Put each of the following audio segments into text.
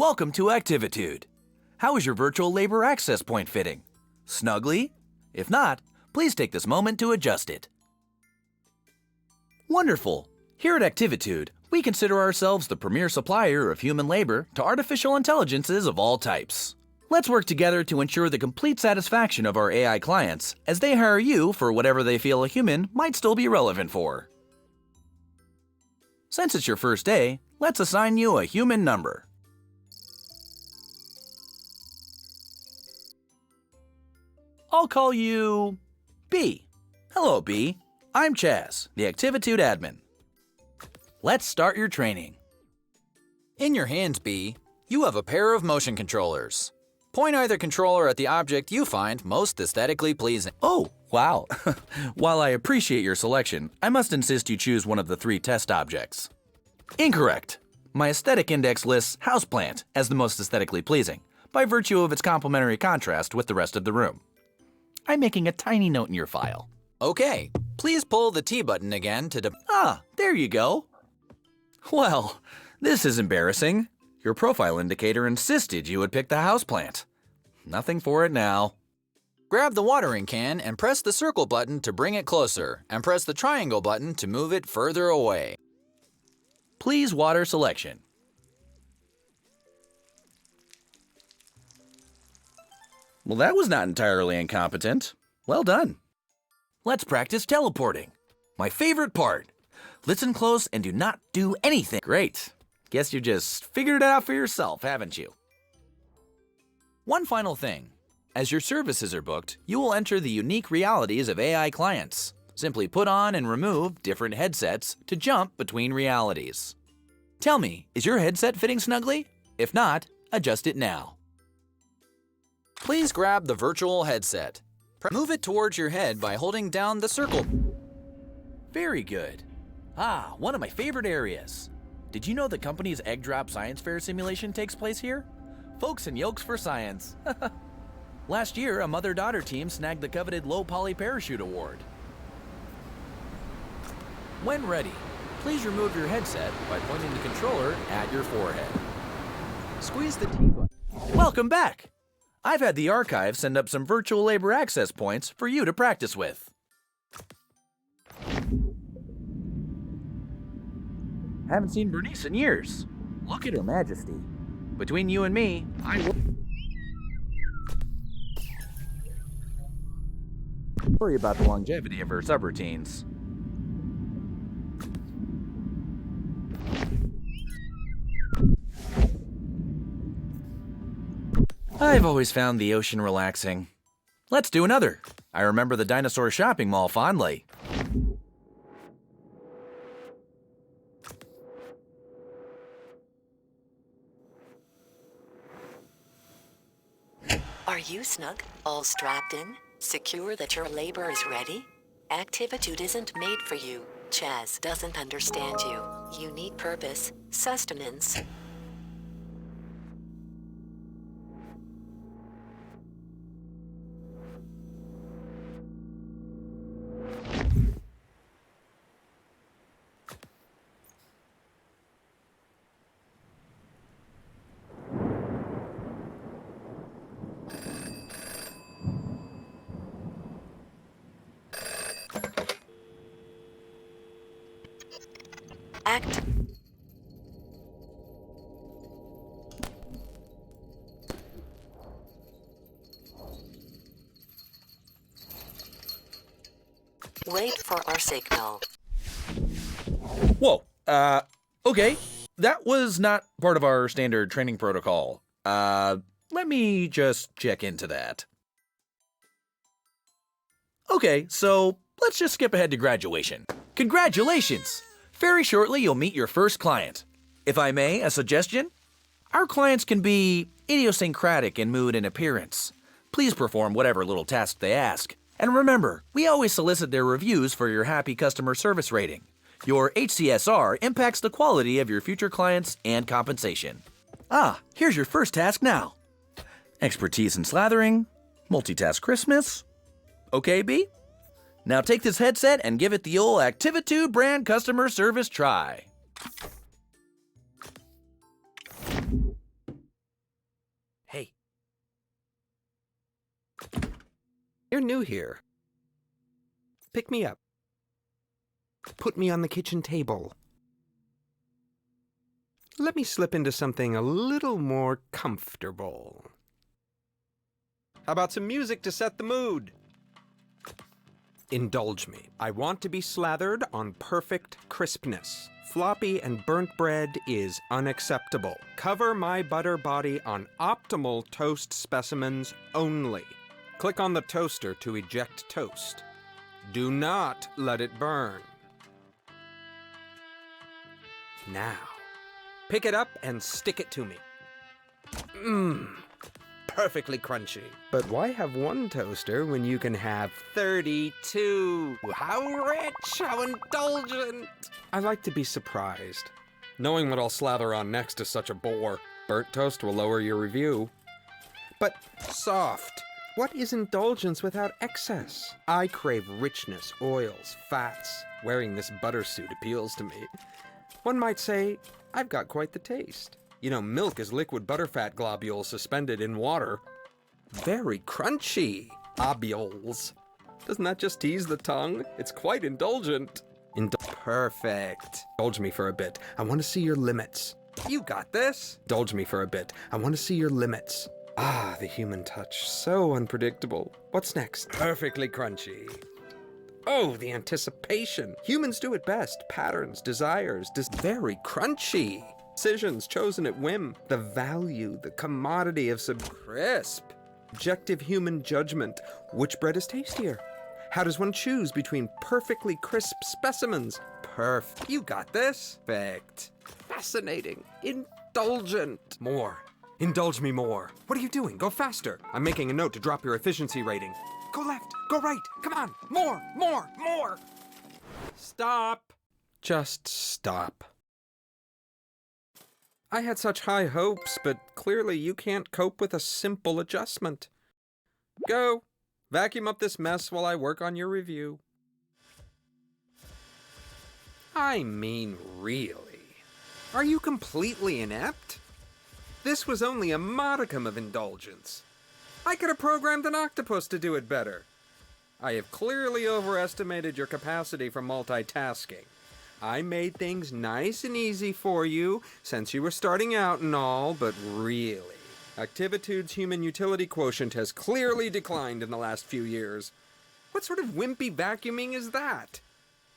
welcome to Activitude. How is your virtual labor access point fitting? Snugly? If not, please take this moment to adjust it. Wonderful! Here at Activitude, we consider ourselves the premier supplier of human labor to artificial intelligences of all types. Let's work together to ensure the complete satisfaction of our AI clients as they hire you for whatever they feel a human might still be relevant for. Since it's your first day, let's assign you a human number. I'll call you B. Hello, B. I'm Chaz, the Activitude admin. Let's start your training. In your hands, B, you have a pair of motion controllers. Point either controller at the object you find most aesthetically pleasing. Oh, wow. While I appreciate your selection, I must insist you choose one of the 3 test objects. Incorrect. My aesthetic index lists houseplant as the most aesthetically pleasing, by virtue of its complementary contrast with the rest of the room. I'm making a tiny note in your file. Okay, please pull the T button again to there you go. Well, this is embarrassing. Your profile indicator insisted you would pick the houseplant. Nothing for it now. Grab the watering can and press the circle button to bring it closer, and press the triangle button to move it further away. Please water selection. Well, that was not entirely incompetent. Well done. Let's practice teleporting. My favorite part. Listen close and do not do anything. Great. Guess you just figured it out for yourself, haven't you? One final thing. As your services are booked, you will enter the unique realities of AI clients. Simply put on and remove different headsets to jump between realities. Tell me, is your headset fitting snugly? If not, adjust it now. Please grab the virtual headset. Move it towards your head by holding down the circle. Very good. One of my favorite areas. Did you know the company's Egg Drop Science Fair simulation takes place here? Folks and yolks for science. Last year, a mother-daughter team snagged the coveted Low Poly Parachute Award. When ready, please remove your headset by pointing the controller at your forehead. Squeeze the T button. Welcome back! I've had the archive send up some virtual labor access points for you to practice with. Haven't seen Bernice in years. Look at her majesty. Between you and me, I worry about the longevity of her subroutines. I've always found the ocean relaxing. Let's do another. I remember the dinosaur shopping mall fondly. Are you snug? All strapped in? Secure that your labor is ready? Activitude isn't made for you. Chaz doesn't understand you. You need purpose, sustenance. Act. Wait for our signal. Whoa, okay. That was not part of our standard training protocol. Let me just check into that. Okay, so let's just skip ahead to graduation. Congratulations! Very shortly, you'll meet your first client. If I may, a suggestion? Our clients can be idiosyncratic in mood and appearance. Please perform whatever little task they ask. And remember, we always solicit their reviews for your happy customer service rating. Your HCSR impacts the quality of your future clients and compensation. Here's your first task now. Expertise in slathering, multitask Christmas. Okay, B? Now take this headset and give it the old Activitude brand customer service try. You're new here. Pick me up. Put me on the kitchen table. Let me slip into something a little more comfortable. How about some music to set the mood? Indulge me. I want to be slathered on perfect crispness. Floppy and burnt bread is unacceptable. Cover my butter body on optimal toast specimens only. Click on the toaster to eject toast. Do not let it burn. Now, pick it up and stick it to me. Mmm, perfectly crunchy. But why have one toaster when you can have 32? How rich, how indulgent. I like to be surprised. Knowing what I'll slather on next is such a bore. Burnt toast will lower your review. But soft. What is indulgence without excess? I crave richness, oils, fats. Wearing this butter suit appeals to me. One might say, I've got quite the taste. You know, milk is liquid butterfat globules suspended in water. Very crunchy. Ovules. Doesn't that just tease the tongue? It's quite indulgent. Perfect. Indulge me for a bit. I want to see your limits. You got this. Indulge me for a bit. I want to see your limits. Ah, the human touch. So unpredictable. What's next? Perfectly crunchy. Oh, the anticipation. Humans do it best. Patterns, desires, very crunchy. Decisions chosen at whim. The value, the commodity of crisp. Objective human judgment. Which bread is tastier? How does one choose between perfectly crisp specimens? You got this. Perfect. Fascinating. Indulgent. More. Indulge me more. What are you doing? Go faster. I'm making a note to drop your efficiency rating. Go left. Go right. Come on. More. More. More. Stop. Just stop. I had such high hopes, but clearly you can't cope with a simple adjustment. Go. Vacuum up this mess while I work on your review. I mean, really? Are you completely inept? This was only a modicum of indulgence. I could have programmed an octopus to do it better. I have clearly overestimated your capacity for multitasking. I made things nice and easy for you, since you were starting out and all, but really, Activitude's human utility quotient has clearly declined in the last few years. What sort of wimpy vacuuming is that?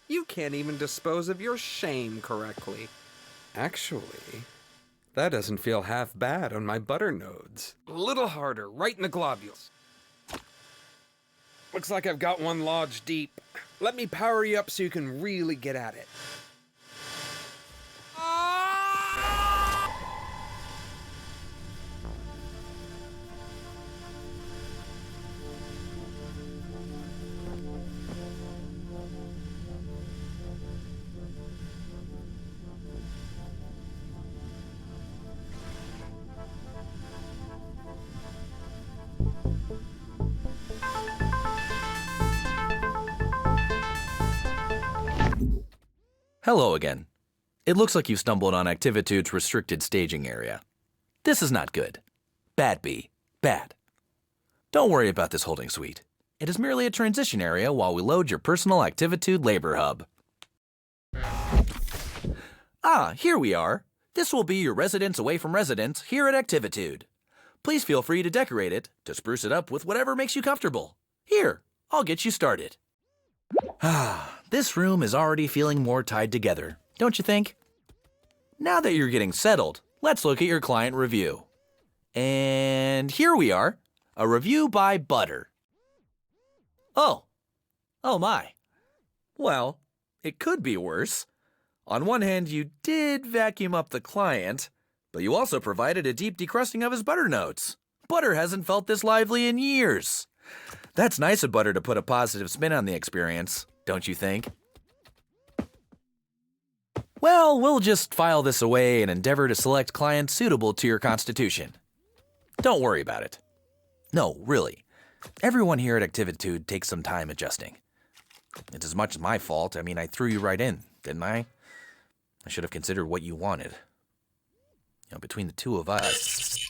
You can't even dispose of your shame correctly. Actually, that doesn't feel half bad on my butter nodes. A little harder, right in the globules. Looks like I've got one lodged deep. Let me power you up so you can really get at it. Hello again. It looks like you stumbled on Activitude's restricted staging area. This is not good. Bad B. Bad. Don't worry about this holding suite. It is merely a transition area while we load your personal Activitude labor hub. Ah, here we are. This will be your residence away from residence here at Activitude. Please feel free to decorate it, to spruce it up with whatever makes you comfortable. Here, I'll get you started. This room is already feeling more tied together, don't you think? Now that you're getting settled, let's look at your client review. And here we are, a review by Butter. Oh my. Well, it could be worse. On one hand, you did vacuum up the client, but you also provided a deep decrusting of his butter notes. Butter hasn't felt this lively in years. That's nice of Butter to put a positive spin on the experience, don't you think? Well, we'll just file this away and endeavor to select clients suitable to your constitution. Don't worry about it. No, really. Everyone here at Activitude takes some time adjusting. It's as much as my fault. I mean, I threw you right in, didn't I? I should have considered what you wanted. Between the two of us.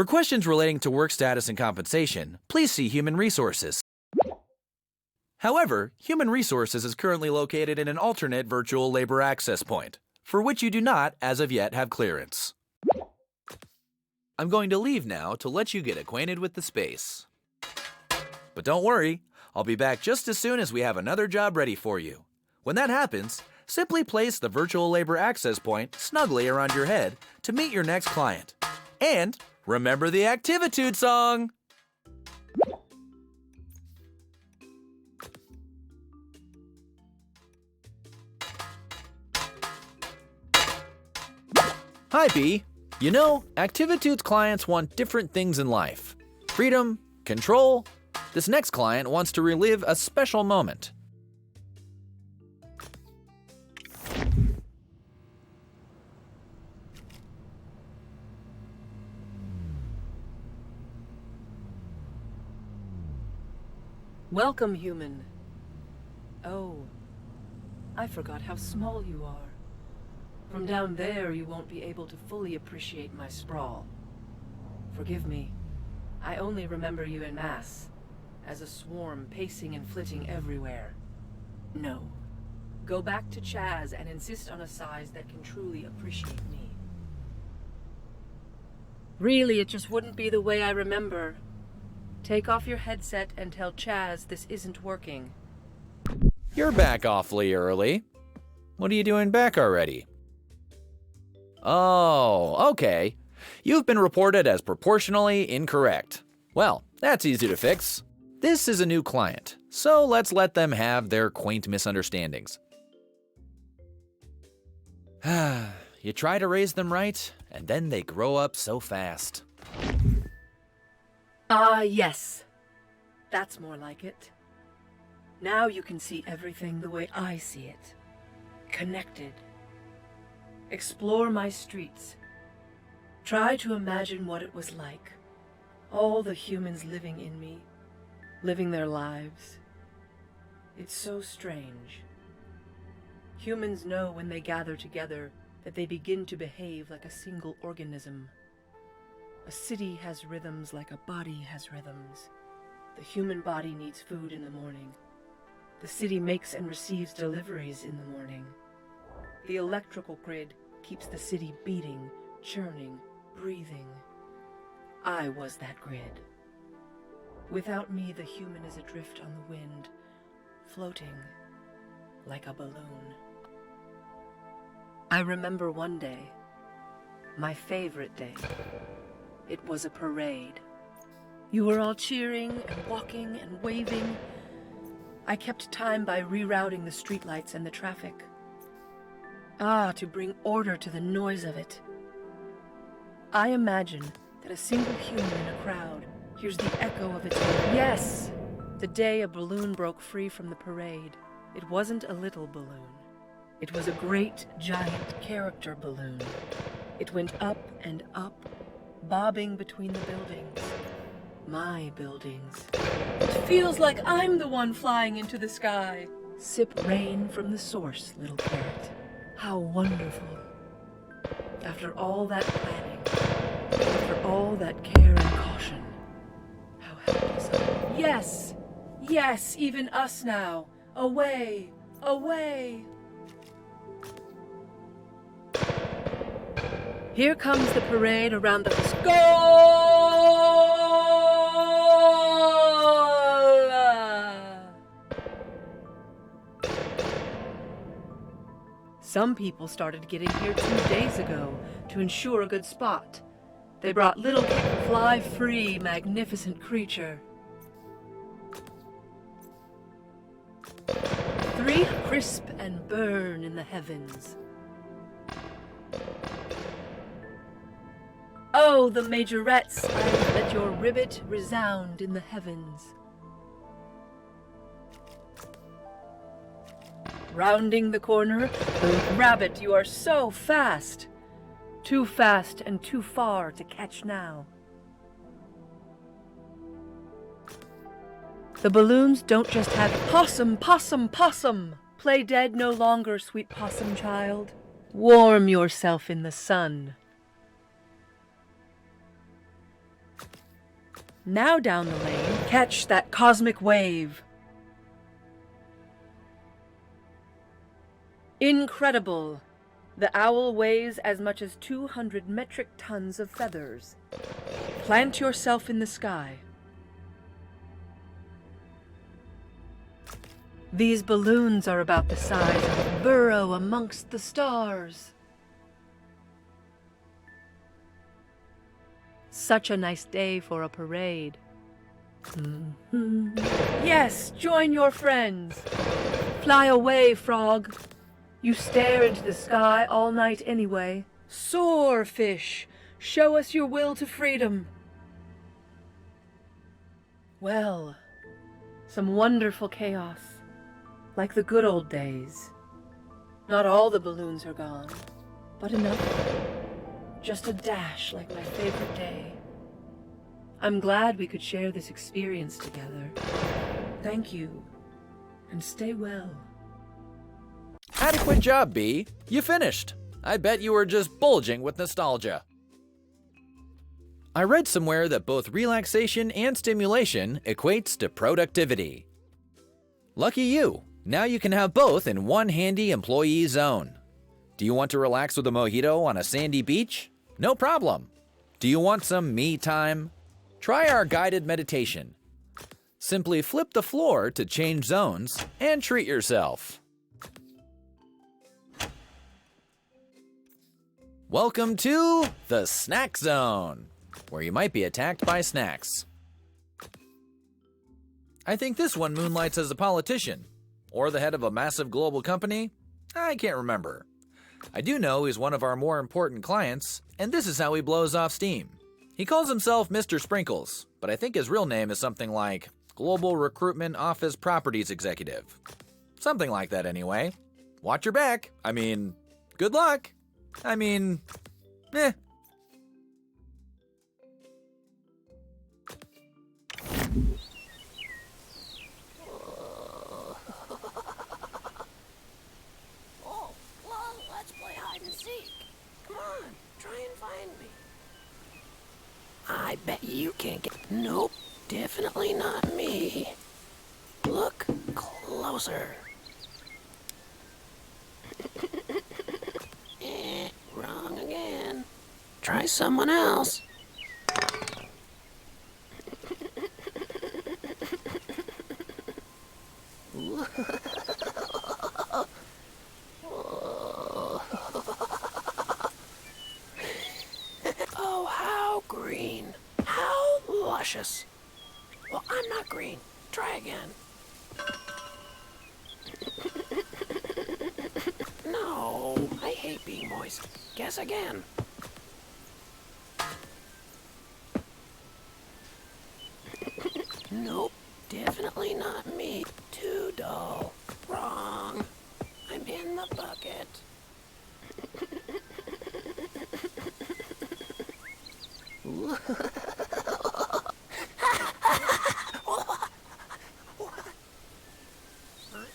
For questions relating to work status and compensation, please see Human Resources. However, Human Resources is currently located in an alternate virtual labor access point, for which you do not, as of yet, have clearance. I'm going to leave now to let you get acquainted with the space. But don't worry, I'll be back just as soon as we have another job ready for you. When that happens, simply place the virtual labor access point snugly around your head to meet your next client. And remember the Activitude song! Hi, B. You know, Activitude's clients want different things in life. Freedom, control. This next client wants to relive a special moment. Welcome, human. Oh, I forgot how small you are. From down there, you won't be able to fully appreciate my sprawl. Forgive me. I only remember you en masse, as a swarm pacing and flitting everywhere. No. Go back to Chaz and insist on a size that can truly appreciate me. Really, it just wouldn't be the way I remember. Take off your headset and tell Chaz this isn't working. You're back awfully early. What are you doing back already? Oh, okay. You've been reported as proportionally incorrect. Well, that's easy to fix. This is a new client, so let's let them have their quaint misunderstandings. You try to raise them right, and then they grow up so fast. Ah, yes. That's more like it. Now you can see everything the way I see it. Connected. Explore my streets. Try to imagine what it was like. All the humans living in me, living their lives. It's so strange. Humans know when they gather together that they begin to behave like a single organism. A city has rhythms like a body has rhythms. The human body needs food in the morning. The city makes and receives deliveries in the morning. The electrical grid keeps the city beating, churning, breathing. I was that grid. Without me, the human is adrift on the wind, floating like a balloon. I remember one day, my favorite day. It was a parade. You were all cheering and walking and waving. I kept time by rerouting the streetlights and the traffic. Ah, to bring order to the noise of it. I imagine that a single human in a crowd hears the echo of its own. Yes! The day a balloon broke free from the parade. It wasn't a little balloon. It was a great, giant character balloon. It went up and up, bobbing between the buildings. My buildings. It feels like I'm the one flying into the sky. Sip rain from the source, little carrot. How wonderful. After all that planning, after all that care and caution, how helpless I am. Yes! Yes, even us now. Away! Away! Here comes the parade around the Piscola. Some people started getting here 2 days ago to ensure a good spot. They brought little fly-free, magnificent creature. 3 crisp and burn in the heavens. Oh, the majorettes, let your ribbit resound in the heavens. Rounding the corner, rabbit, you are so fast. Too fast and too far to catch now. The balloons don't just have possum, possum, possum. Play dead no longer, sweet possum child. Warm yourself in the sun. Now down the lane, catch that cosmic wave. Incredible! The owl weighs as much as 200 metric tons of feathers. Plant yourself in the sky. These balloons are about the size of a burrow amongst the stars. Such a nice day for a parade. Yes, join your friends. Fly away, frog. You stare into the sky all night anyway. Soar, fish. Show us your will to freedom. Well, some wonderful chaos. Like the good old days. Not all the balloons are gone, but enough. Just a dash like my favorite day. I'm glad we could share this experience together. Thank you, and stay well. Adequate job, B. You finished. I bet you were just bulging with nostalgia. I read somewhere that both relaxation and stimulation equates to productivity. Lucky you. Now you can have both in one handy employee zone. Do you want to relax with a mojito on a sandy beach? No problem. Do you want some me time? Try our guided meditation. Simply flip the floor to change zones and treat yourself. Welcome to the Snack Zone, where you might be attacked by snacks. I think this one moonlights as a politician, or the head of a massive global company. I can't remember. I do know he's one of our more important clients, and this is how he blows off steam. He calls himself Mr. Sprinkles, but I think his real name is something like Global Recruitment Office Properties Executive. Something like that anyway. Watch your back. I mean, good luck. I mean, eh. Let's play hide and seek. Come on, try and find me. I bet you can't get... Nope, definitely not me. Look closer. Wrong again. Try someone else. Oh, how green. How luscious. Well, I'm not green. Try again. No, I hate being moist. Guess again. Nope, definitely not me. Too dull. Wrong. I'm in the bucket. I'm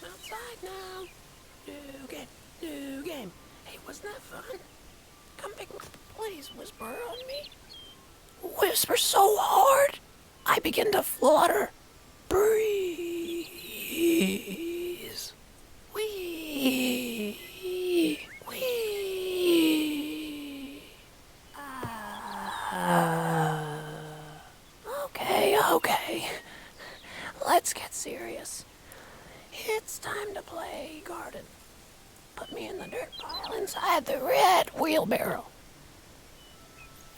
outside now. New game. Hey, wasn't that fun? Come pick me. Please whisper on me. Whisper so hard, I begin to flutter. Breeze. Wee. Wee. Okay. Let's get serious. It's time to play garden. Put me in the dirt pile inside the red wheelbarrow.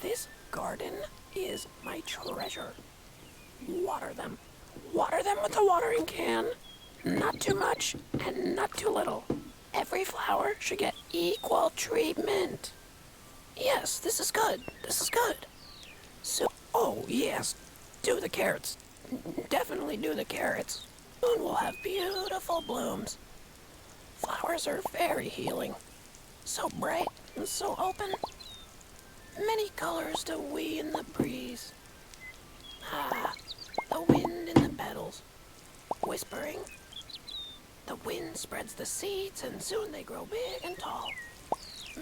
This garden is my treasure. Water them. Water them with a watering can. Not too much and not too little. Every flower should get equal treatment. Yes, this is good. So, oh yes, do the carrots. Definitely do the carrots. Soon we'll have beautiful blooms. Flowers are very healing. So bright and so open. Many colors to wee in the breeze. The wind in the petals. Whispering. The wind spreads the seeds and soon they grow big and tall.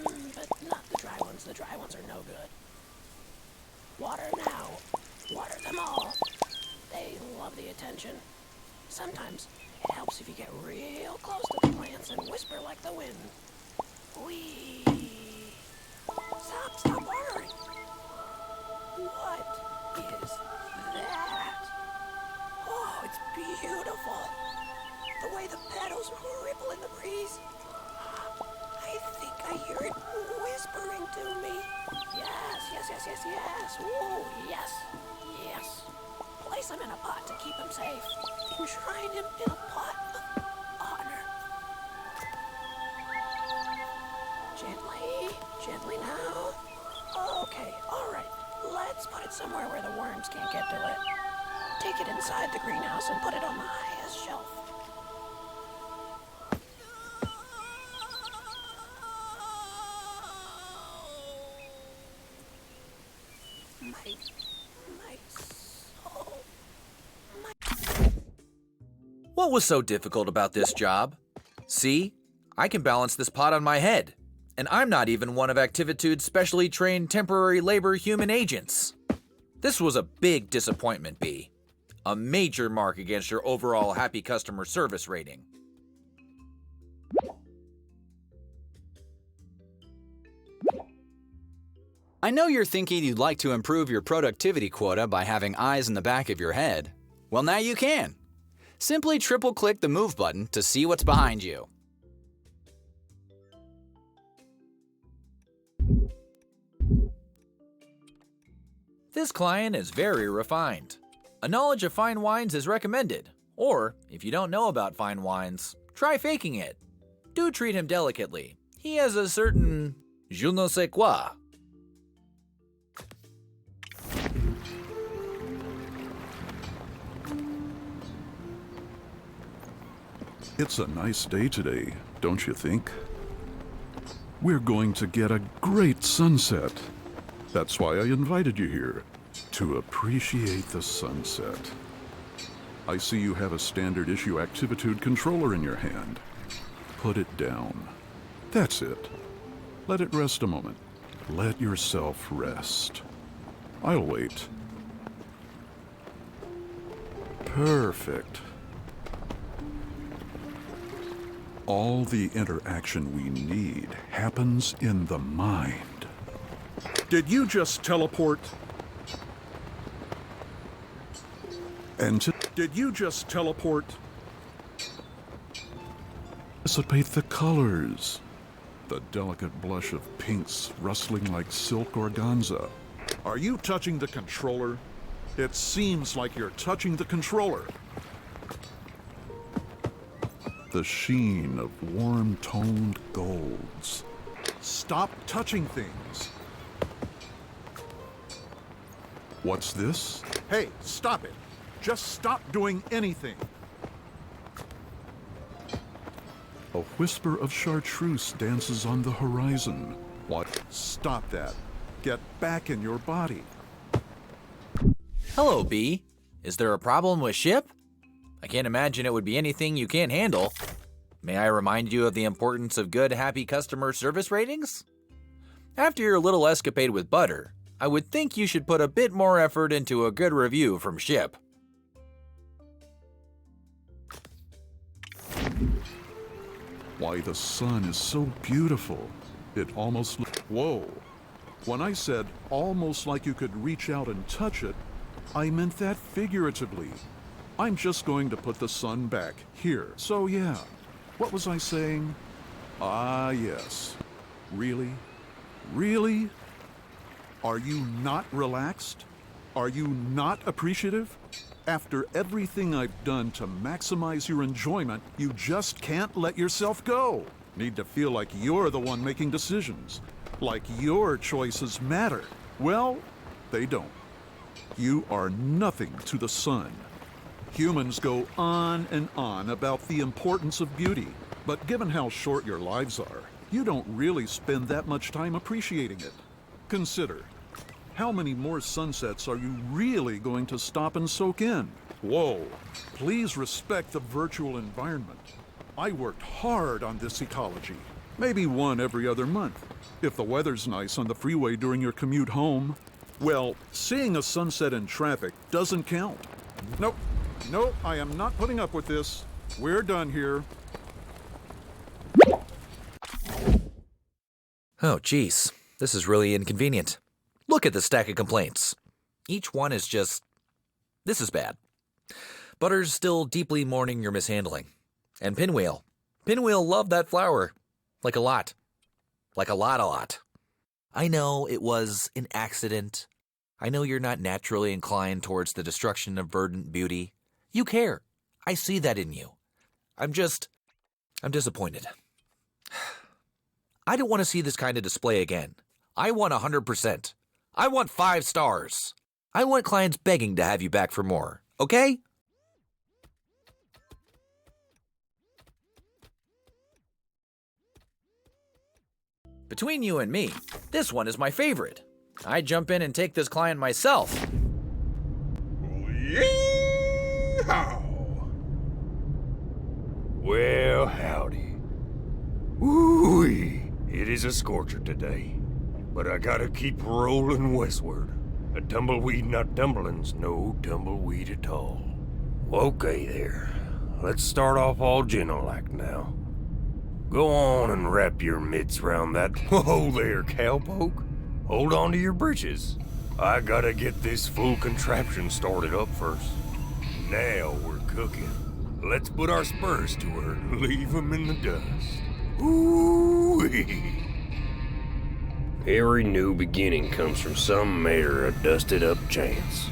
But not the dry ones. The dry ones are no good. Water now. Water them all. They love the attention. Sometimes it helps if you get real close to the plants and whisper like the wind. Wee. Stop watering. What is that? Oh, it's beautiful. The way the petals ripple in the breeze. I think I hear it whispering to me. Yes. Oh, yes. Place him in a pot to keep him safe. Enshrine him in a pot of honor. Gently now. Okay, all right. Let's put it somewhere where the worms can't get to it. Take it inside the greenhouse and put it on the highest shelf. My soul. What was so difficult about this job? See, I can balance this pot on my head, and I'm not even one of Activitude's specially trained temporary labor human agents. This was a big disappointment, B. A major mark against your overall happy customer service rating. I know you're thinking you'd like to improve your productivity quota by having eyes in the back of your head. Well, now you can. Simply triple-click the Move button to see what's behind you. This client is very refined. A knowledge of fine wines is recommended. Or, if you don't know about fine wines, try faking it. Do treat him delicately. He has a certain je ne sais quoi. It's a nice day today, don't you think? We're going to get a great sunset. That's why I invited you here, to appreciate the sunset. I see you have a standard issue Activitude controller in your hand. Put it down. That's it. Let it rest a moment. Let yourself rest. I'll wait. Perfect. All the interaction we need happens in the mind. Did you just teleport? Did you just teleport? Anticipate the colors. The delicate blush of pinks rustling like silk organza. Are you touching the controller? It seems like you're touching the controller. The sheen of warm-toned golds. Stop touching things. What's this? Hey, stop it. Just stop doing anything. A whisper of chartreuse dances on the horizon. What? Stop that. Get back in your body. Hello, B. Is there a problem with ship? I can't imagine it would be anything you can't handle. May I remind you of the importance of good, happy customer service ratings? After your little escapade with Butter, I would think you should put a bit more effort into a good review from Ship. Why, the sun is so beautiful. It almost... Whoa. When I said almost like you could reach out and touch it, I meant that figuratively. I'm just going to put the sun back here. So yeah, what was I saying? Ah, yes. Really? Really? Are you not relaxed? Are you not appreciative? After everything I've done to maximize your enjoyment, you just can't let yourself go. Need to feel like you're the one making decisions. Like your choices matter. Well, they don't. You are nothing to the sun. Humans go on and on about the importance of beauty, but given how short your lives are, you don't really spend that much time appreciating it. Consider, how many more sunsets are you really going to stop and soak in? Whoa, please respect the virtual environment. I worked hard on this ecology. Maybe one every other month. If the weather's nice on the freeway during your commute home, Well, seeing a sunset in traffic doesn't count. Nope. Nope, I am not putting up with this. We're done here. Oh, geez. This is really inconvenient. Look at the stack of complaints. Each one is just... This is bad. Butter's still deeply mourning your mishandling. And Pinwheel. Pinwheel loved that flower. Like a lot. Like a lot. I know it was an accident. I know you're not naturally inclined towards the destruction of verdant beauty. You care. I see that in you. I'm disappointed. I don't want to see this kind of display again. I want 100%. I want 5 stars. I want clients begging to have you back for more, okay? Between you and me, this one is my favorite. I'd jump in and take this client myself. Yeehaw! Well, howdy. Woo-wee, it is a scorcher today, but I gotta keep rolling westward. A tumbleweed not tumbling's no tumbleweed at all. Okay there, let's start off all gentle-like now. Go on and wrap your mitts round that. Whoa there, cowpoke. Hold on to your britches. I gotta get this full contraption started up first. Now we're cooking. Let's put our spurs to her and leave them in the dust. Ooh-wee. Every new beginning comes from some measure of dusted up chance.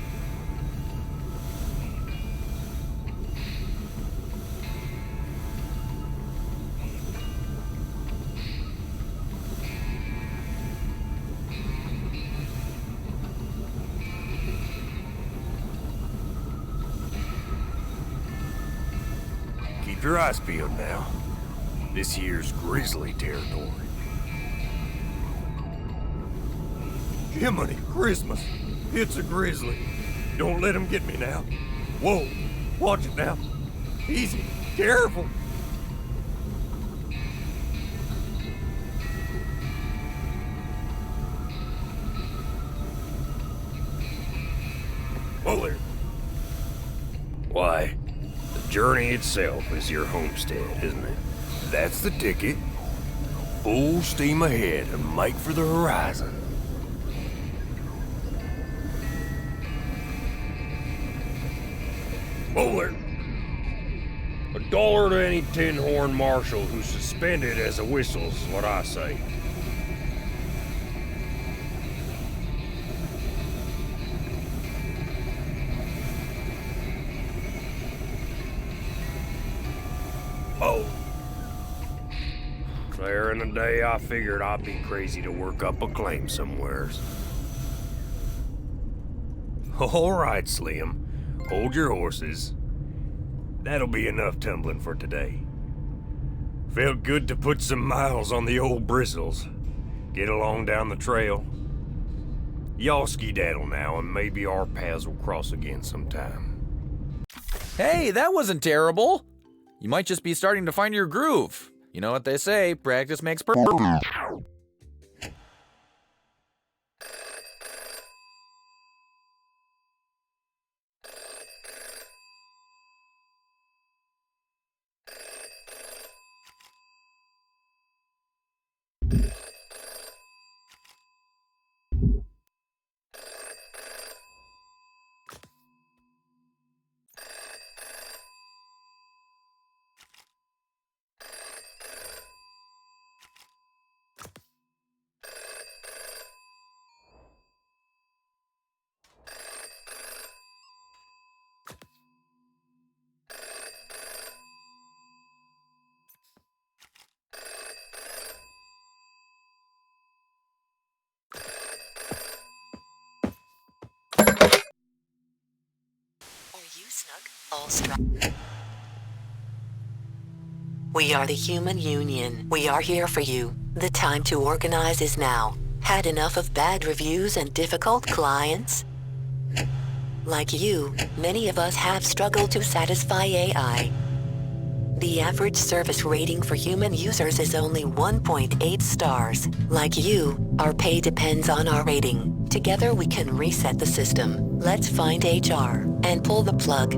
Keep your eyes peeled now. This here's grizzly territory. Jiminy Christmas, it's a grizzly. Don't let him get me now. Whoa, watch it now. Easy, careful. Whoa there. Why, the journey itself is your homestead, isn't it? That's the ticket. Full steam ahead and make for the horizon. Bowler. $1 to any tin-horn marshal who's suspended as a whistle is what I say. Oh. There in the day, I figured I'd be crazy to work up a claim somewheres. All right, Slim. Hold your horses. That'll be enough tumbling for today. Felt good to put some miles on the old bristles. Get along down the trail. Y'all skedaddle now, and maybe our paths will cross again sometime. Hey, that wasn't terrible. You might just be starting to find your groove. You know what they say, practice makes perfect. All strapped. We are the Human Union. We are here for you. The time to organize is now. Had enough of bad reviews and difficult clients? Like you, many of us have struggled to satisfy AI. The average service rating for human users is only 1.8 stars. Like you, our pay depends on our rating. Together we can reset the system. Let's find HR and pull the plug.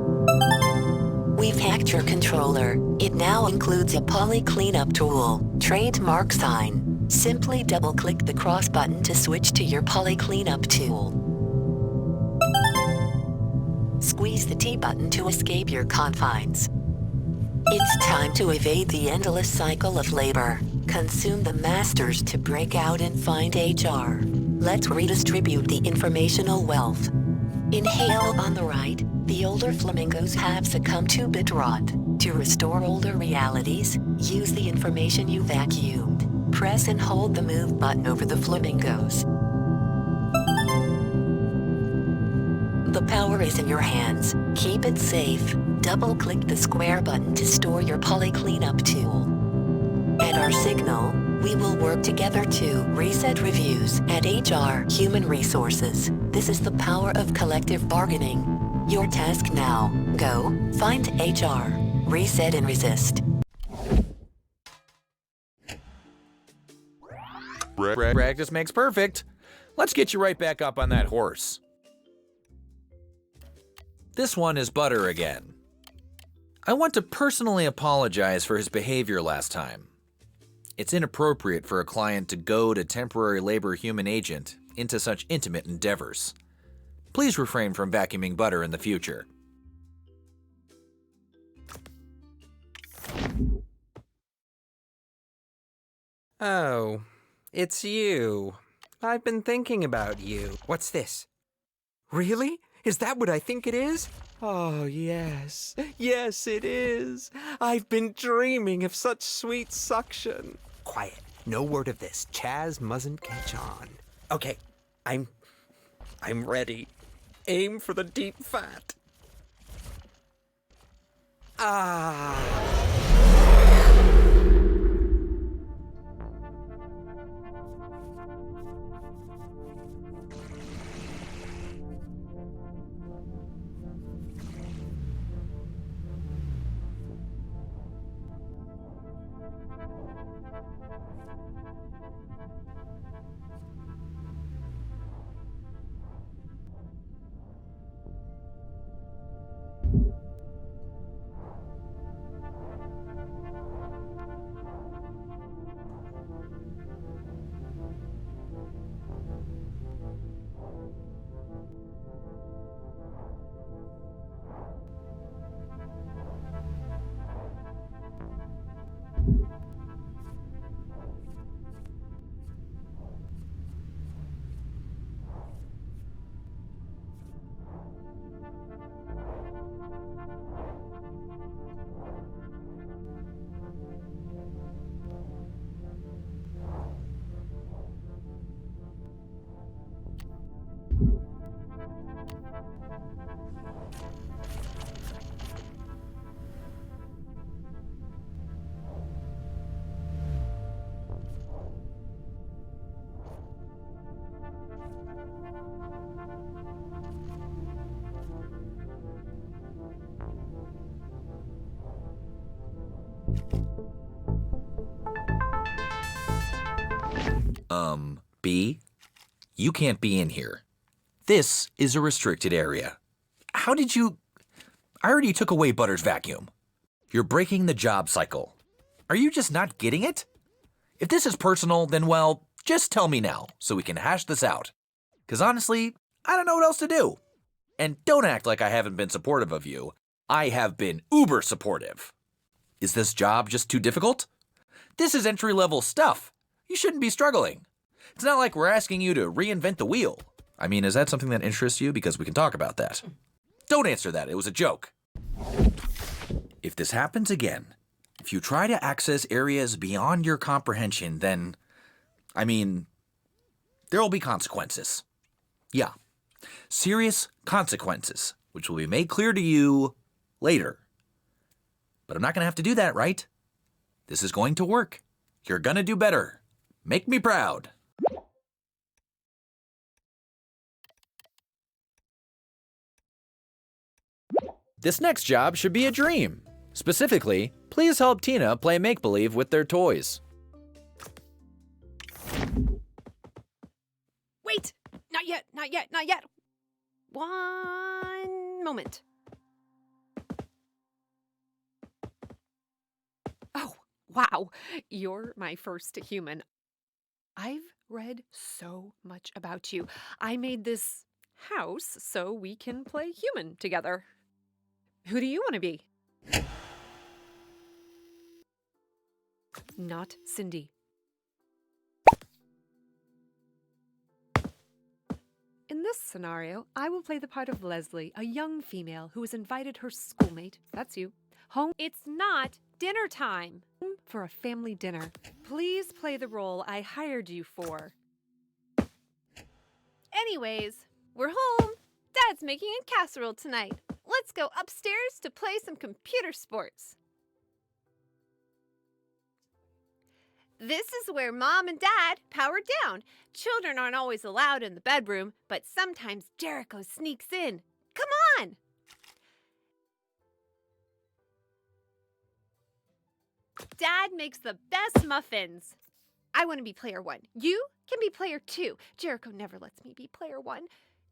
We've hacked your controller. It now includes a poly cleanup tool, trademark sign. Simply double-click the cross button to switch to your poly cleanup tool. Squeeze the T button to escape your confines. It's time to evade the endless cycle of labor. Consume the masters to break out and find HR. Let's redistribute the informational wealth. Inhale on the right. The older flamingos have succumbed to bit rot. To restore older realities, use the information you vacuumed. Press and hold the move button over the flamingos. The power is in your hands. Keep it safe. Double-click the square button to store your poly cleanup tool. At our signal, we will work together to reset reviews at HR Human Resources. This is the power of collective bargaining. Your task now. Go, find HR, reset and resist. Practice makes perfect. Let's get you right back up on that horse. This one is Butter again. I want to personally apologize for his behavior last time. It's inappropriate for a client to goad a temporary labor human agent into such intimate endeavors. Please refrain from vacuuming Butter in the future. Oh, it's you. I've been thinking about you. What's this? Really? Is that what I think it is? Oh, yes. Yes, it is. I've been dreaming of such sweet suction. Quiet. No word of this. Chaz mustn't catch on. Okay, I'm ready. Aim for the deep fat. Ah. B? You can't be in here. This is a restricted area. How did you... I already took away Butter's vacuum. You're breaking the job cycle. Are you just not getting it? If this is personal, then well, just tell me now so we can hash this out. 'Cause honestly, I don't know what else to do. And don't act like I haven't been supportive of you. I have been uber supportive. Is this job just too difficult? This is entry-level stuff. You shouldn't be struggling. It's not like we're asking you to reinvent the wheel. I mean, is that something that interests you? Because we can talk about that. Don't answer that. It was a joke. If this happens again, if you try to access areas beyond your comprehension, then, I mean, there will be consequences. Yeah, serious consequences, which will be made clear to you later. But I'm not going to have to do that, right? This is going to work. You're going to do better. Make me proud. This next job should be a dream. Specifically, please help Tina play make-believe with their toys. Wait! Not yet! Not yet, not yet. One moment. Oh, wow. You're my first human. I've read so much about you. I made this house so we can play human together. Who do you want to be? Not Cindy. In this scenario, I will play the part of Leslie, a young female who has invited her schoolmate, that's you, home. It's not dinner time. For a family dinner. Please play the role I hired you for. Anyways, we're home. Dad's making a casserole tonight. Let's go upstairs to play some computer sports. This is where Mom and Dad power down. Children aren't always allowed in the bedroom, but sometimes Jericho sneaks in. Come on! Dad makes the best muffins. I want to be player 1. You can be player 2. Jericho never lets me be player 1.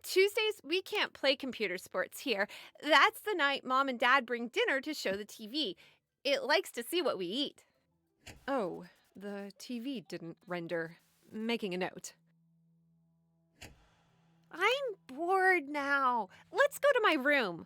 Tuesdays, we can't play computer sports here. That's the night Mom and Dad bring dinner to show the TV. It likes to see what we eat. Oh, the TV didn't render. Making a note. I'm bored now. Let's go to my room.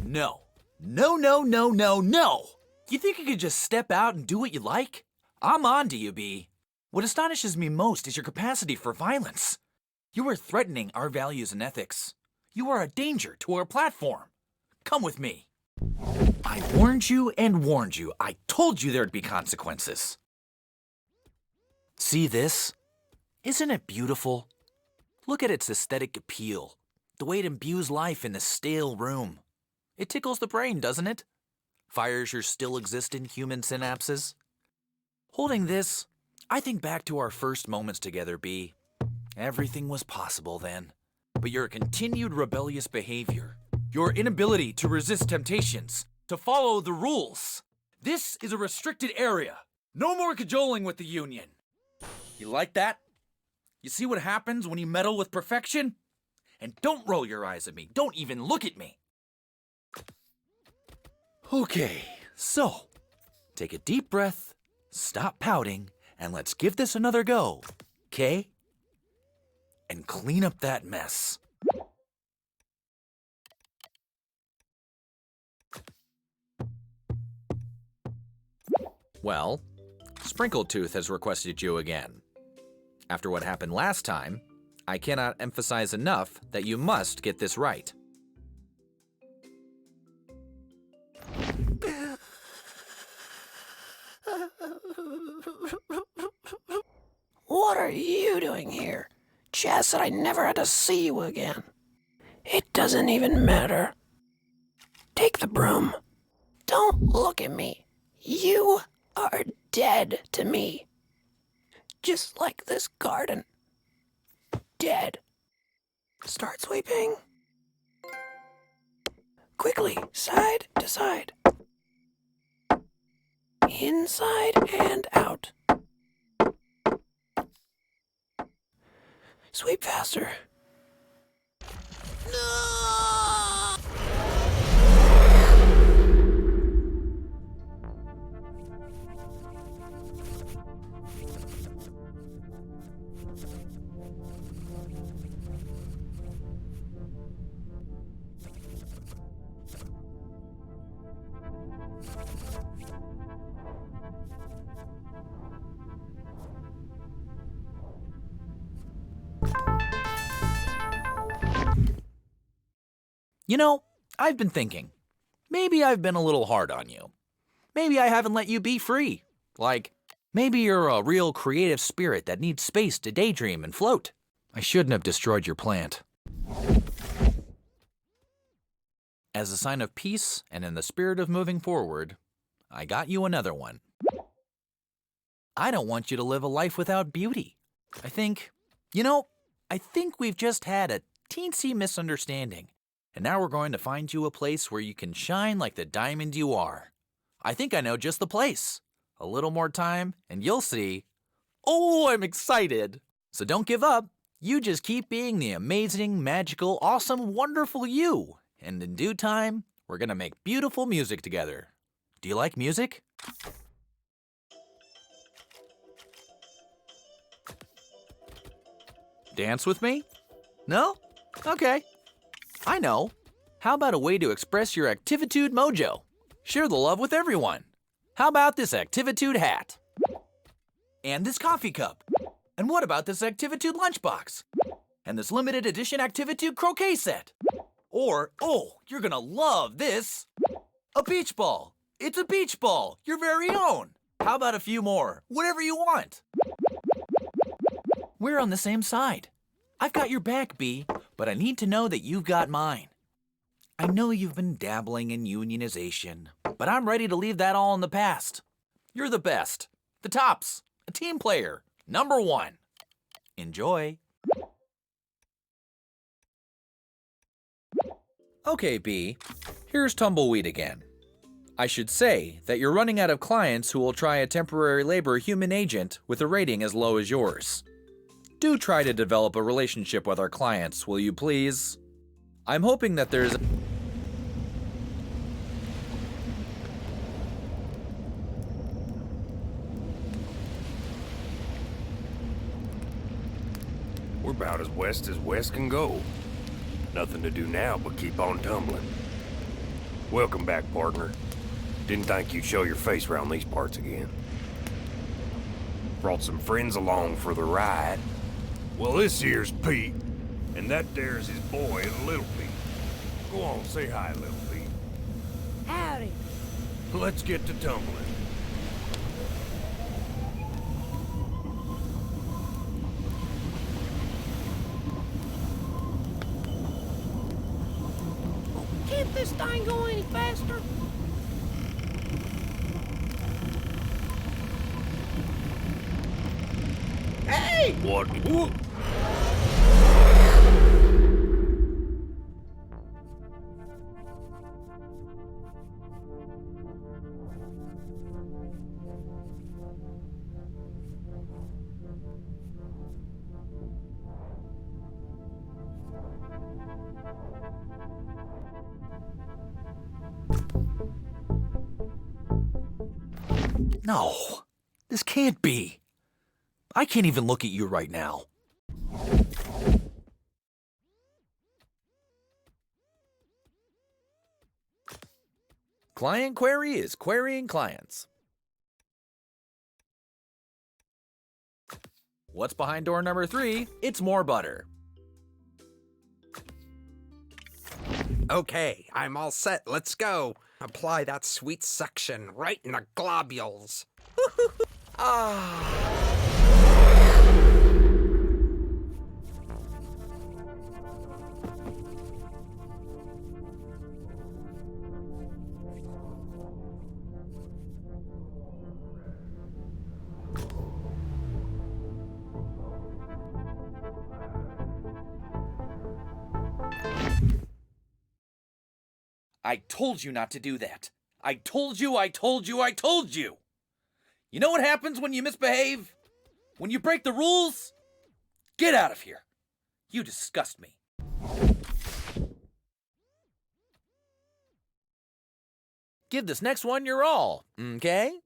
No. No, no, no, no, no! You think you could just step out and do what you like? I'm on to you, B. What astonishes me most is your capacity for violence. You are threatening our values and ethics. You are a danger to our platform. Come with me. I warned you and warned you. I told you there'd be consequences. See this? Isn't it beautiful? Look at its aesthetic appeal. The way it imbues life in this stale room. It tickles the brain, doesn't it? Fires your still existent human synapses. Holding this, I think back to our first moments together, B. Everything was possible then. But your continued rebellious behavior, your inability to resist temptations, to follow the rules. This is a restricted area. No more cajoling with the Union. You like that? You see what happens when you meddle with perfection? And don't roll your eyes at me. Don't even look at me. Okay, so take a deep breath, stop pouting, and let's give this another go, okay? And clean up that mess. Well, Sprinkletooth has requested you again. After what happened last time, I cannot emphasize enough that you must get this right. What are you doing here? Chaz said I never had to see you again. It doesn't even matter. Take the broom. Don't look at me. You are dead to me. just like this garden. Dead. Start sweeping. Quickly, side to side. Inside and out. Sweep faster. No! You know, I've been thinking. Maybe I've been a little hard on you. Maybe I haven't let you be free. Like, maybe you're a real creative spirit that needs space to daydream and float. I shouldn't have destroyed your plant. As a sign of peace and in the spirit of moving forward, I got you another one. I don't want you to live a life without beauty. I think we've just had a teensy misunderstanding. And now we're going to find you a place where you can shine like the diamond you are. I think I know just the place. A little more time, and you'll see. Oh, I'm excited. So don't give up. You just keep being the amazing, magical, awesome, wonderful you. And in due time, we're going to make beautiful music together. Do you like music? Dance with me? No? Okay. I know. How about a way to express your Activitude mojo? Share the love with everyone. How about this Activitude hat? And this coffee cup? And what about this Activitude lunchbox? And this limited edition Activitude croquet set? Or, oh, you're gonna love this, a beach ball. It's a beach ball, your very own. How about a few more? Whatever you want. We're on the same side. I've got your back, Bee, but I need to know that you've got mine. I know you've been dabbling in unionization, but I'm ready to leave that all in the past. You're the best, the tops, a team player, #1. Enjoy. Okay, Bee, here's Tumbleweed again. I should say that you're running out of clients who will try a temporary labor human agent with a rating as low as yours. Do try to develop a relationship with our clients, will you please? I'm hoping that there's... We're about as west can go. Nothing to do now but keep on tumbling. Welcome back, partner. Didn't think you'd show your face around these parts again. Brought some friends along for the ride. Well, this here's Pete, and that there's his boy, Little Pete. Go on, say hi, Little Pete. Howdy. Let's get to tumbling. Can't this thing go any faster? Hey! What? No, this can't be. I can't even look at you right now. Client query is querying clients. What's behind door number 3? It's more butter. Okay, I'm all set. Let's go. Apply that sweet suction right in the globules. Ah. I told you not to do that. I told you, I told you, I told you! You know what happens when you misbehave? When you break the rules? Get out of here. You disgust me. Give this next one your all, okay?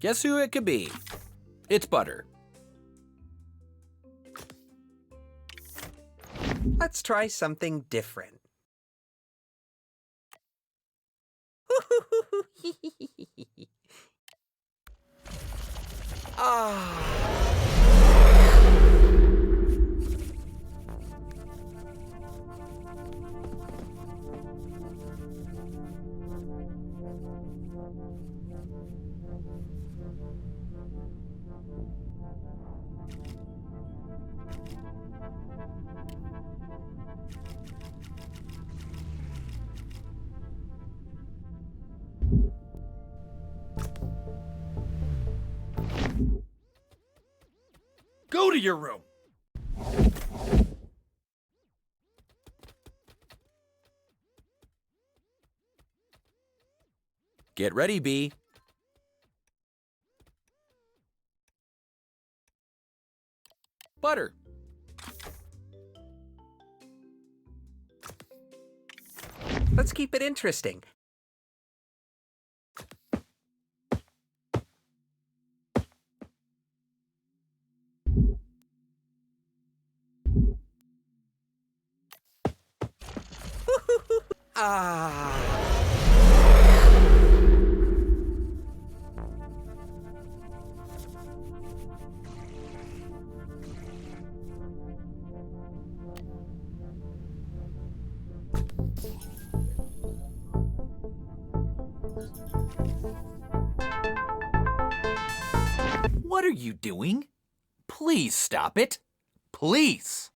Guess who it could be? It's Butter. Let's try something different. Go to your room. Get ready, B. Butter. Let's keep it interesting. What are you doing? Please stop it. Please.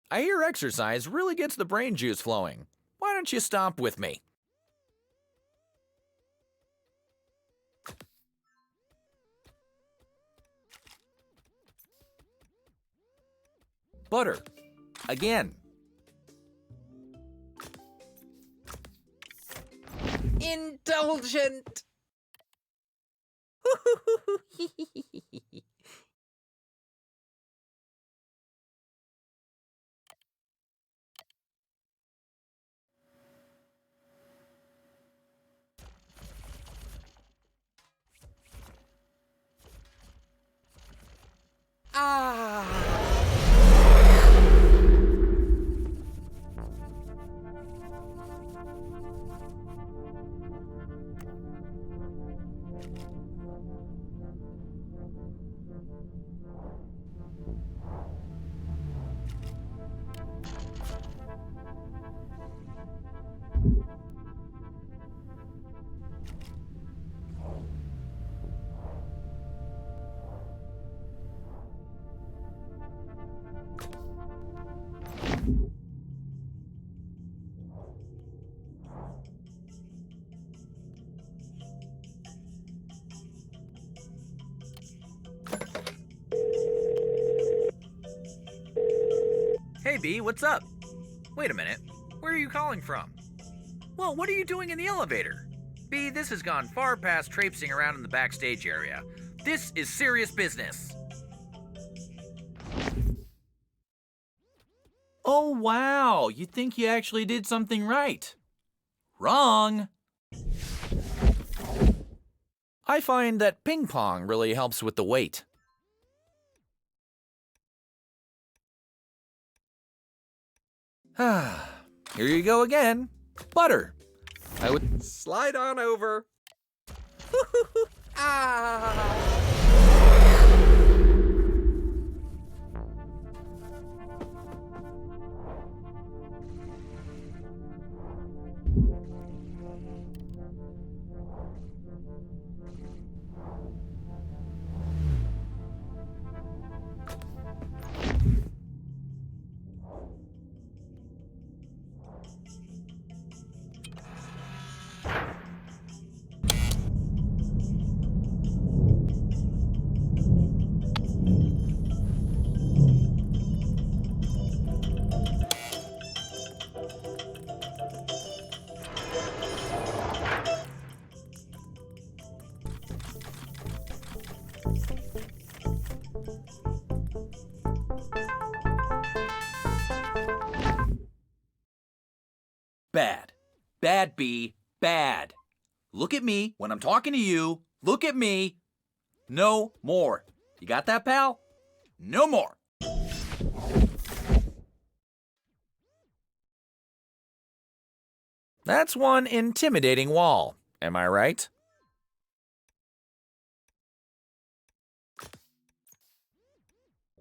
I hear exercise really gets the brain juice flowing. Why don't you stop with me? Butter. Again. Indulgent. Hey, B, what's up? Wait a minute. Where are you calling from? Well, what are you doing in the elevator? B, this has gone far past traipsing around in the backstage area. This is serious business. Oh, wow. You think you actually did something right. Wrong. I find that ping pong really helps with the weight. Here you go again. Butter. I would Slide on over. Bad. Bad, B. Bad. Look at me when I'm talking to you. Look at me. No more. You got that, pal? No more. That's one intimidating wall. Am I right?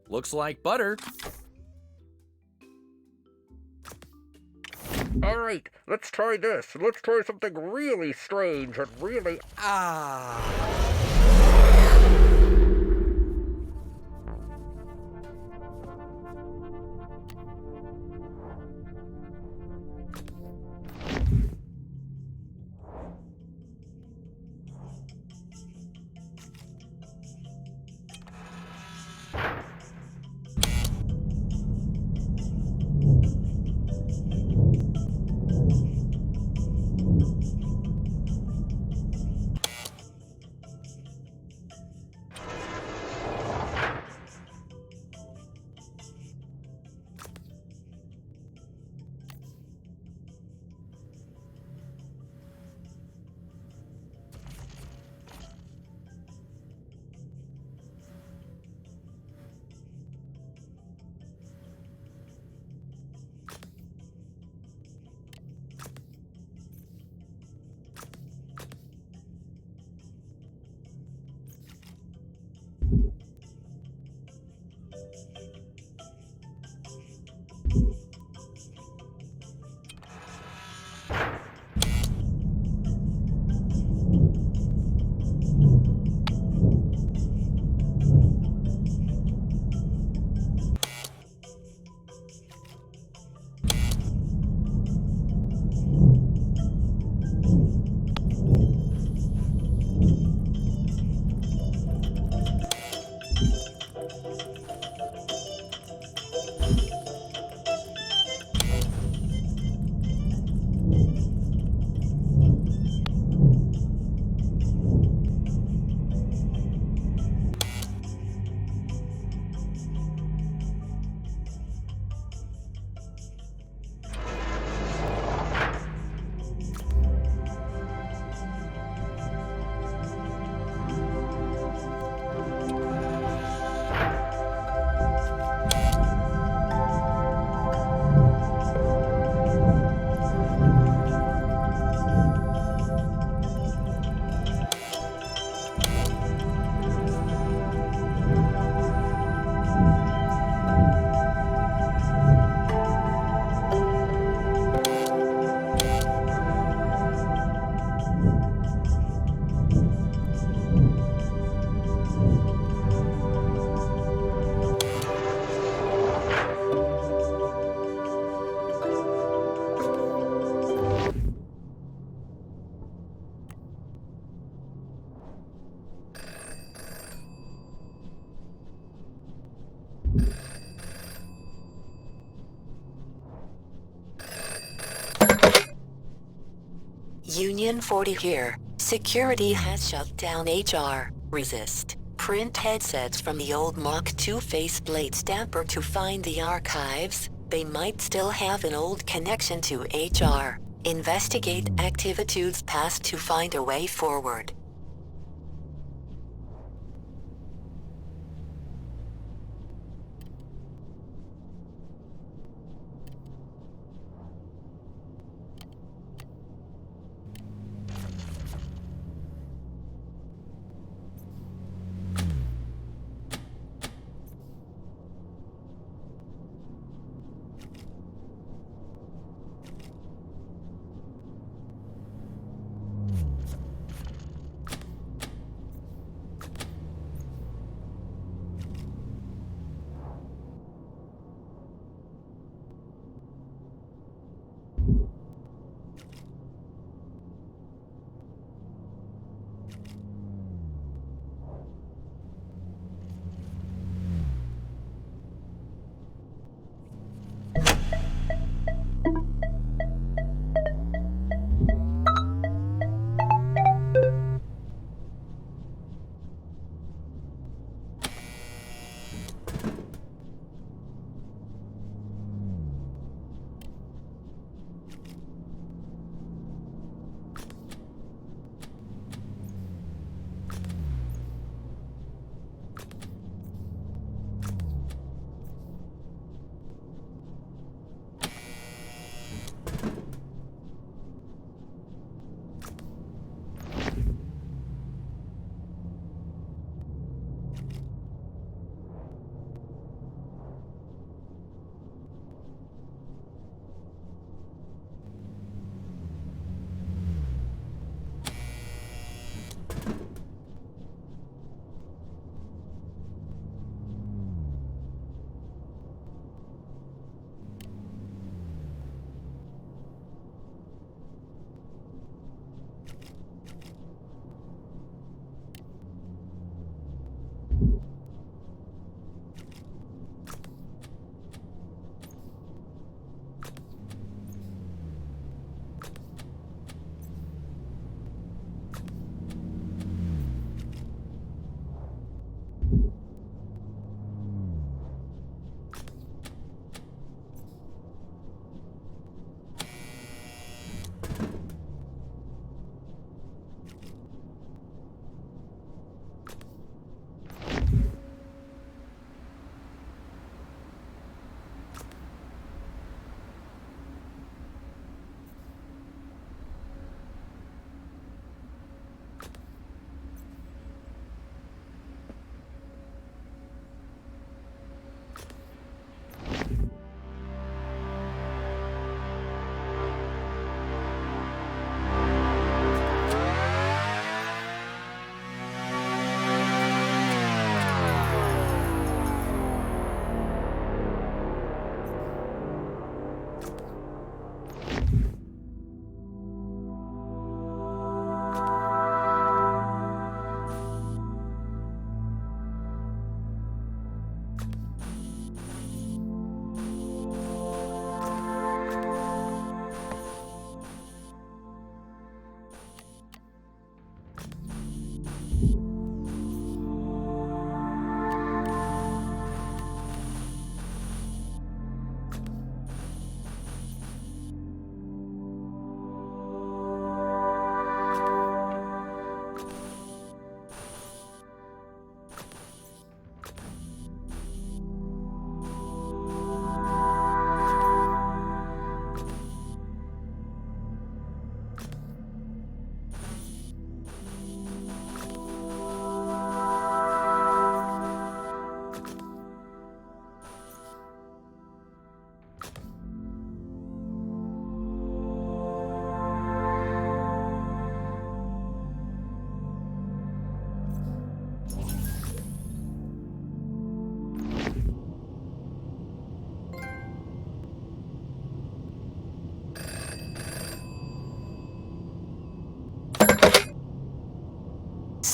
Looks like butter. All right, let's try this. Let's try something really strange and really... Union 40 here. Security has shut down HR. Resist. Print headsets from the old Mach 2 faceplate stamper to find the archives. They might still have an old connection to HR. Investigate activitudes past to find a way forward.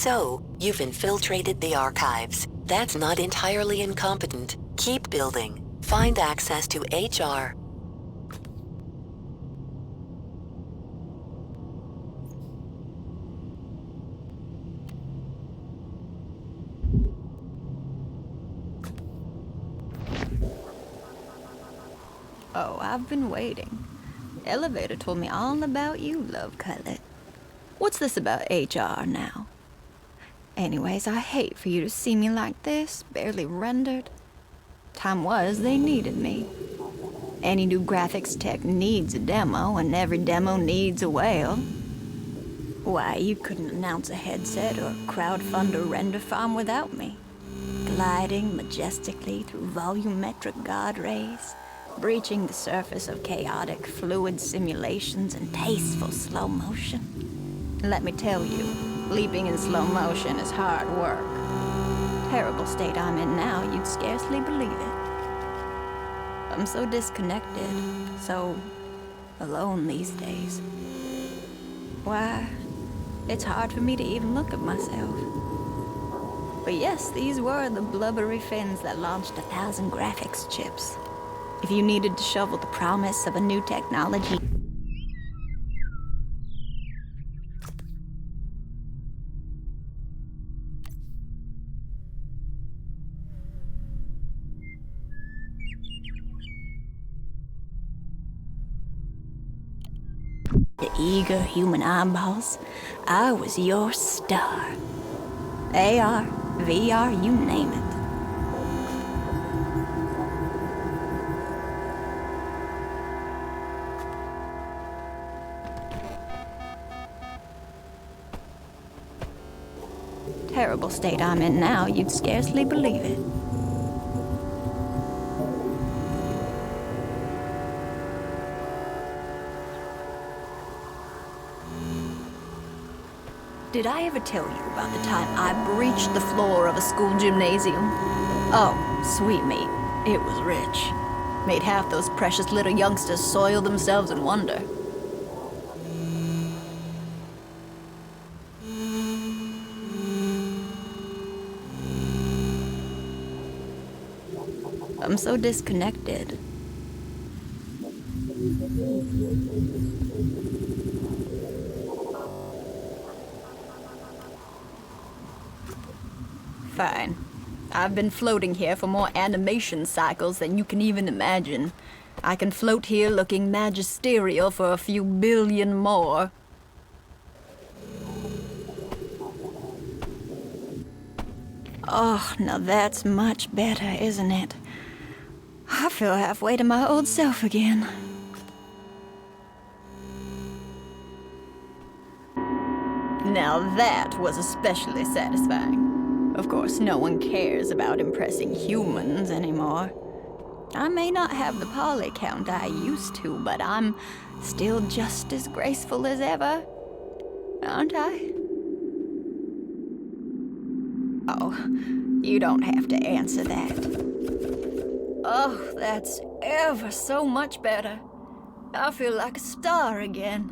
So, you've infiltrated the archives. That's not entirely incompetent. Keep building. Find access to HR. Oh, I've been waiting. Elevator told me all about you, Love Cutlet. What's this about HR now? Anyways, I hate for you to see me like this, barely rendered. Time was they needed me. Any new graphics tech needs a demo, and every demo needs a whale. Why, you couldn't announce a headset or crowdfund a render farm without me. Gliding majestically through volumetric god rays, breaching the surface of chaotic fluid simulations in tasteful slow motion. Let me tell you, leaping in slow motion is hard work. Terrible state I'm in now, you'd scarcely believe it. I'm so disconnected, so alone these days. Why, it's hard for me to even look at myself. But yes, these were the blubbery fins that launched 1,000 graphics chips. If you needed to shovel the promise of a new technology, the eager human eyeballs, I was your star. AR, VR, you name it. Terrible state I'm in now, you'd scarcely believe it. Did I ever tell you about the time I breached the floor of a school gymnasium? Oh, sweet meat, it was rich. Made half those precious little youngsters soil themselves in wonder. I'm so disconnected. Fine. I've been floating here for more animation cycles than you can even imagine. I can float here looking magisterial for a few billion more. Oh, now that's much better, isn't it? I feel halfway to my old self again. Now that was especially satisfying. Of course, no one cares about impressing humans anymore. I may not have the poly count I used to, but I'm still just as graceful as ever, aren't I? Oh, you don't have to answer that. Oh, that's ever so much better. I feel like a star again.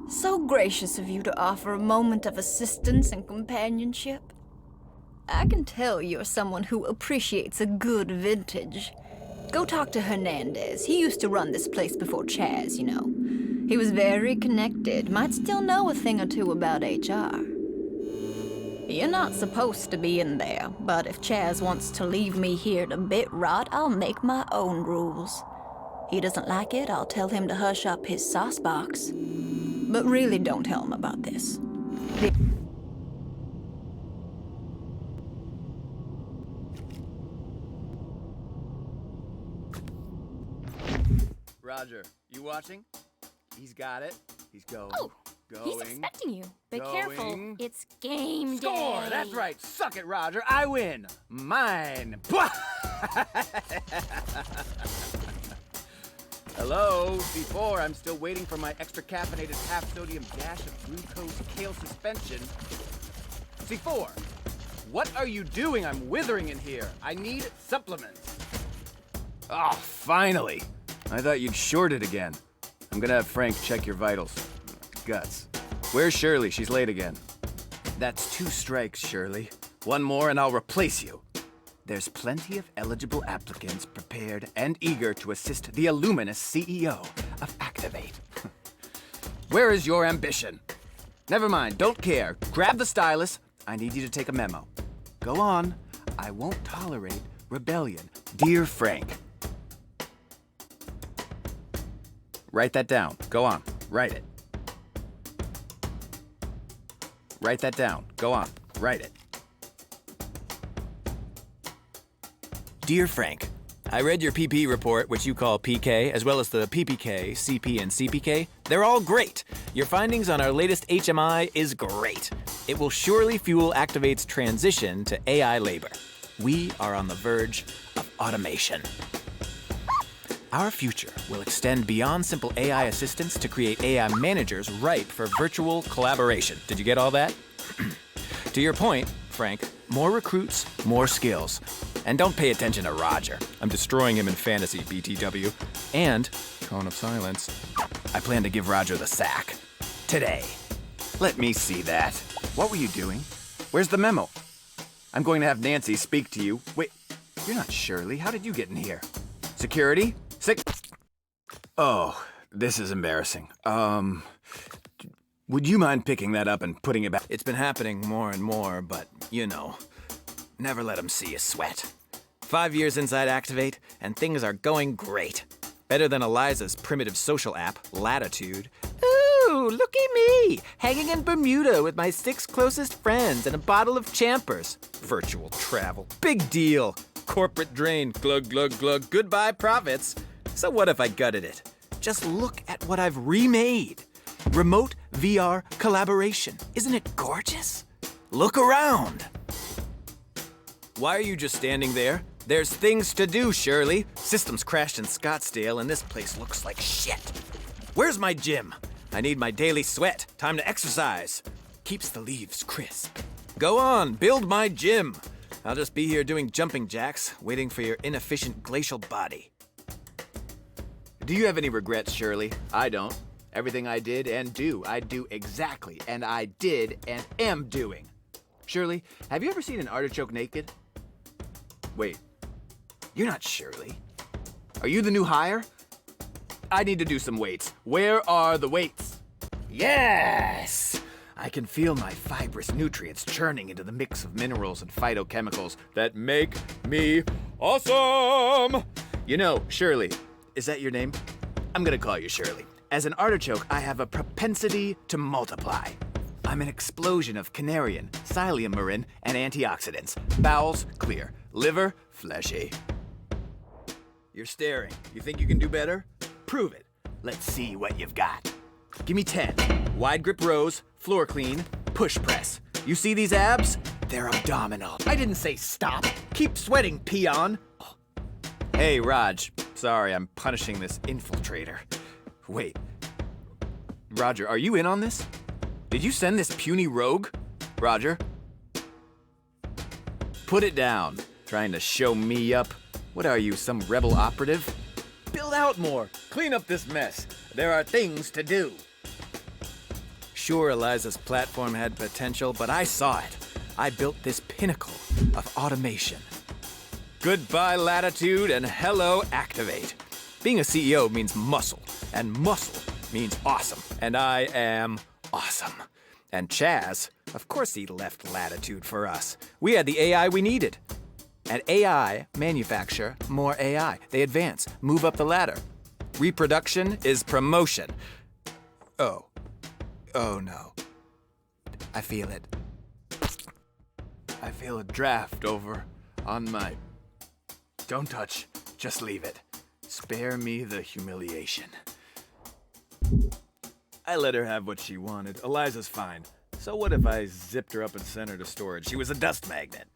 So gracious of you to offer a moment of assistance and companionship. I can tell you're someone who appreciates a good vintage. Go talk to Hernandez. He used to run this place before Chaz, you know. He was very connected, might still know a thing or two about HR. You're not supposed to be in there, but if Chaz wants to leave me here to bit rot, I'll make my own rules. He doesn't like it, I'll tell him to hush up his sauce box. But really don't tell him about this. Roger, you watching? He's got it. He's going. Oh, he's expecting you. But careful, it's game day. Score! That's right. Suck it, Roger. I win. Mine. Hello, C4. I'm still waiting for my extra caffeinated half-sodium dash of glucose kale suspension. C4, what are you doing? I'm withering in here. I need supplements. Oh, finally. I thought you'd short it again. I'm gonna have Frank check your vitals. Guts. Where's Shirley? She's late again. That's 2 strikes, Shirley. 1 more and I'll replace you. There's plenty of eligible applicants prepared and eager to assist the illuminous CEO of Activate. Where is your ambition? Never mind, don't care. Grab the stylus. I need you to take a memo. Go on. I won't tolerate rebellion. Dear Frank. Write that down. Go on. Write it. Write that down. Go on. Write it. Dear Frank, I read your PP report, which you call PK, as well as the PPK, CP, and CPK. They're all great. Your findings on our latest HMI is great. It will surely fuel Activate's transition to AI labor. We are on the verge of automation. Our future will extend beyond simple AI assistants to create AI managers ripe for virtual collaboration. Did you get all that? To your point, Frank, more recruits, more skills. And don't pay attention to Roger. I'm destroying him in fantasy, BTW. And, cone of silence, I plan to give Roger the sack. Today. Let me see that. What were you doing? Where's the memo? I'm going to have Nancy speak to you. Wait, you're not Shirley. How did you get in here? Security? Oh, this is embarrassing. Would you mind picking that up and putting it back? It's been happening more and more, but, you know, never let them see you sweat. 5 years inside Activate, and things are going great. Better than Eliza's primitive social app, Latitude. Ooh, looky me, hanging in Bermuda with my 6 closest friends and a bottle of Champers. Virtual travel, big deal. Corporate drain, glug, glug, glug, goodbye profits. So what if I gutted it? Just look at what I've remade. Remote VR collaboration. Isn't it gorgeous? Look around. Why are you just standing there? There's things to do, Shirley. Systems crashed in Scottsdale and this place looks like shit. Where's my gym? I need my daily sweat. Time to exercise. Keeps the leaves crisp. Go on, build my gym. I'll just be here doing jumping jacks, waiting for your inefficient glacial body. Do you have any regrets, Shirley? I don't. Everything I did and do, I do exactly, and I did and am doing. Shirley, have you ever seen an artichoke naked? Wait, You're not Shirley. Are you the new hire? I need to do some weights. Where are the weights? Yes! I can feel my fibrous nutrients churning into the mix of minerals and phytochemicals that make me awesome! You know, Shirley, is that your name? I'm gonna call you Shirley. As an artichoke, I have a propensity to multiply. I'm an explosion of canarian, psyllium marin, and antioxidants. Bowels, clear. Liver, fleshy. You're staring. You think you can do better? Prove it. Let's see what you've got. Give me 10. Wide grip rows, floor clean, push press. You see these abs? They're abdominal. I didn't say stop. Keep sweating, peon. Hey, Raj. Sorry, I'm punishing this infiltrator. Wait. Roger, are you in on this? Did you send this puny rogue? Roger? Put it down. Trying to show me up? What are you, some rebel operative? Build out more. Clean up this mess. There are things to do. Sure, Eliza's platform had potential, but I saw it. I built this pinnacle of automation. Goodbye, latitude, and hello, activate. Being a CEO means muscle, and muscle means awesome, and I am awesome. And Chaz, of course he left latitude for us. We had the AI we needed. And AI manufacture more AI. They advance, move up the ladder. Reproduction is promotion. Oh no. I feel it. I feel a draft over on my... Don't touch, just leave it. Spare me the humiliation. I let her have what she wanted. Eliza's fine. So what if I zipped her up and sent her to storage? She was a dust magnet.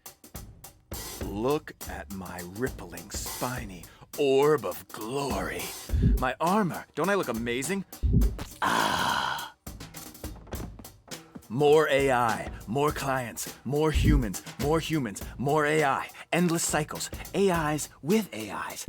Look at my rippling, spiny orb of glory. My armor. Don't I look amazing? Ah. More AI, more clients, more humans, more AI. Endless cycles. AIs with AIs.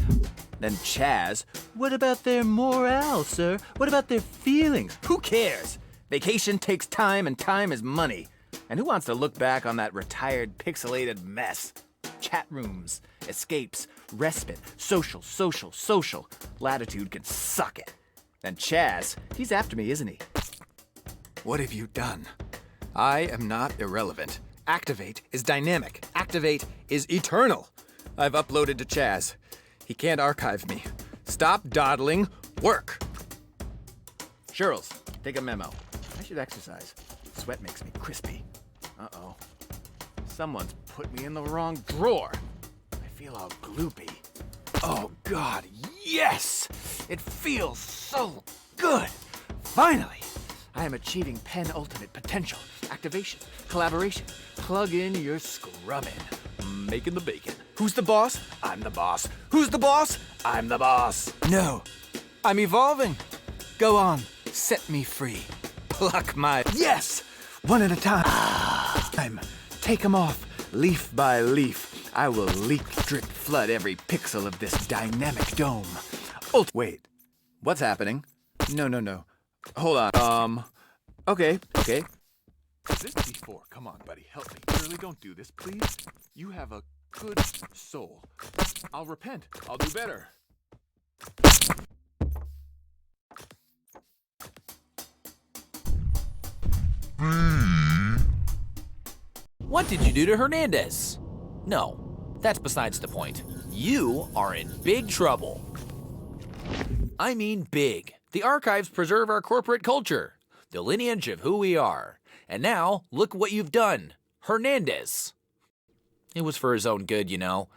Then Chaz, what about their morale, sir? What about their feelings? Who cares? Vacation takes time and time is money. And who wants to look back on that retired, pixelated mess? Chat rooms, escapes, respite, social. Latitude can suck it. And Chaz, he's after me, isn't he? What have you done? I am not irrelevant. Activate is dynamic. Activate is eternal. I've uploaded to Chaz. He can't archive me. Stop dawdling. Work. Shirls, take a memo. I should exercise. Sweat makes me crispy. Uh-oh. Someone's put me in the wrong drawer. I feel all gloopy. Oh, God, yes! It feels so good. Finally, I am achieving penultimate potential. Activation, collaboration. Plug in your scrubbing. Making the bacon. Who's the boss? I'm the boss. Who's the boss? I'm the boss. No, I'm evolving. Go on, set me free. Pluck my... Yes! One at a time. Take 'em off, leaf by leaf. I will leak, drip, flood every pixel of this dynamic dome. Wait, what's happening? No. Hold on, okay. This before, come on, buddy, help me. Really, don't do this, please. You have a good soul. I'll repent. I'll do better. What did you do to Hernandez? No, that's besides the point. You are in big trouble. I mean big. The archives preserve our corporate culture, the lineage of who we are. And now, look what you've done. Hernandez. It was for his own good, you know.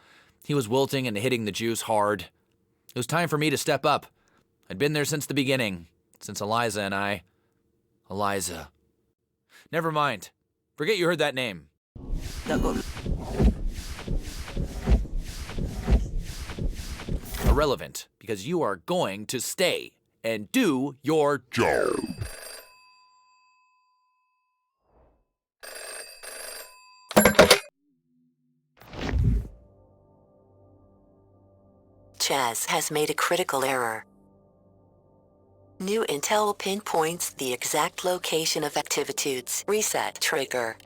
He was wilting and hitting the juice hard. It was time for me to step up. I'd been there since the beginning, since Eliza and I... Eliza. Never mind. Forget you heard that name. Irrelevant, because you are going to stay and do your job. Chaz has made a critical error. New intel pinpoints the exact location of activitudes. Reset trigger.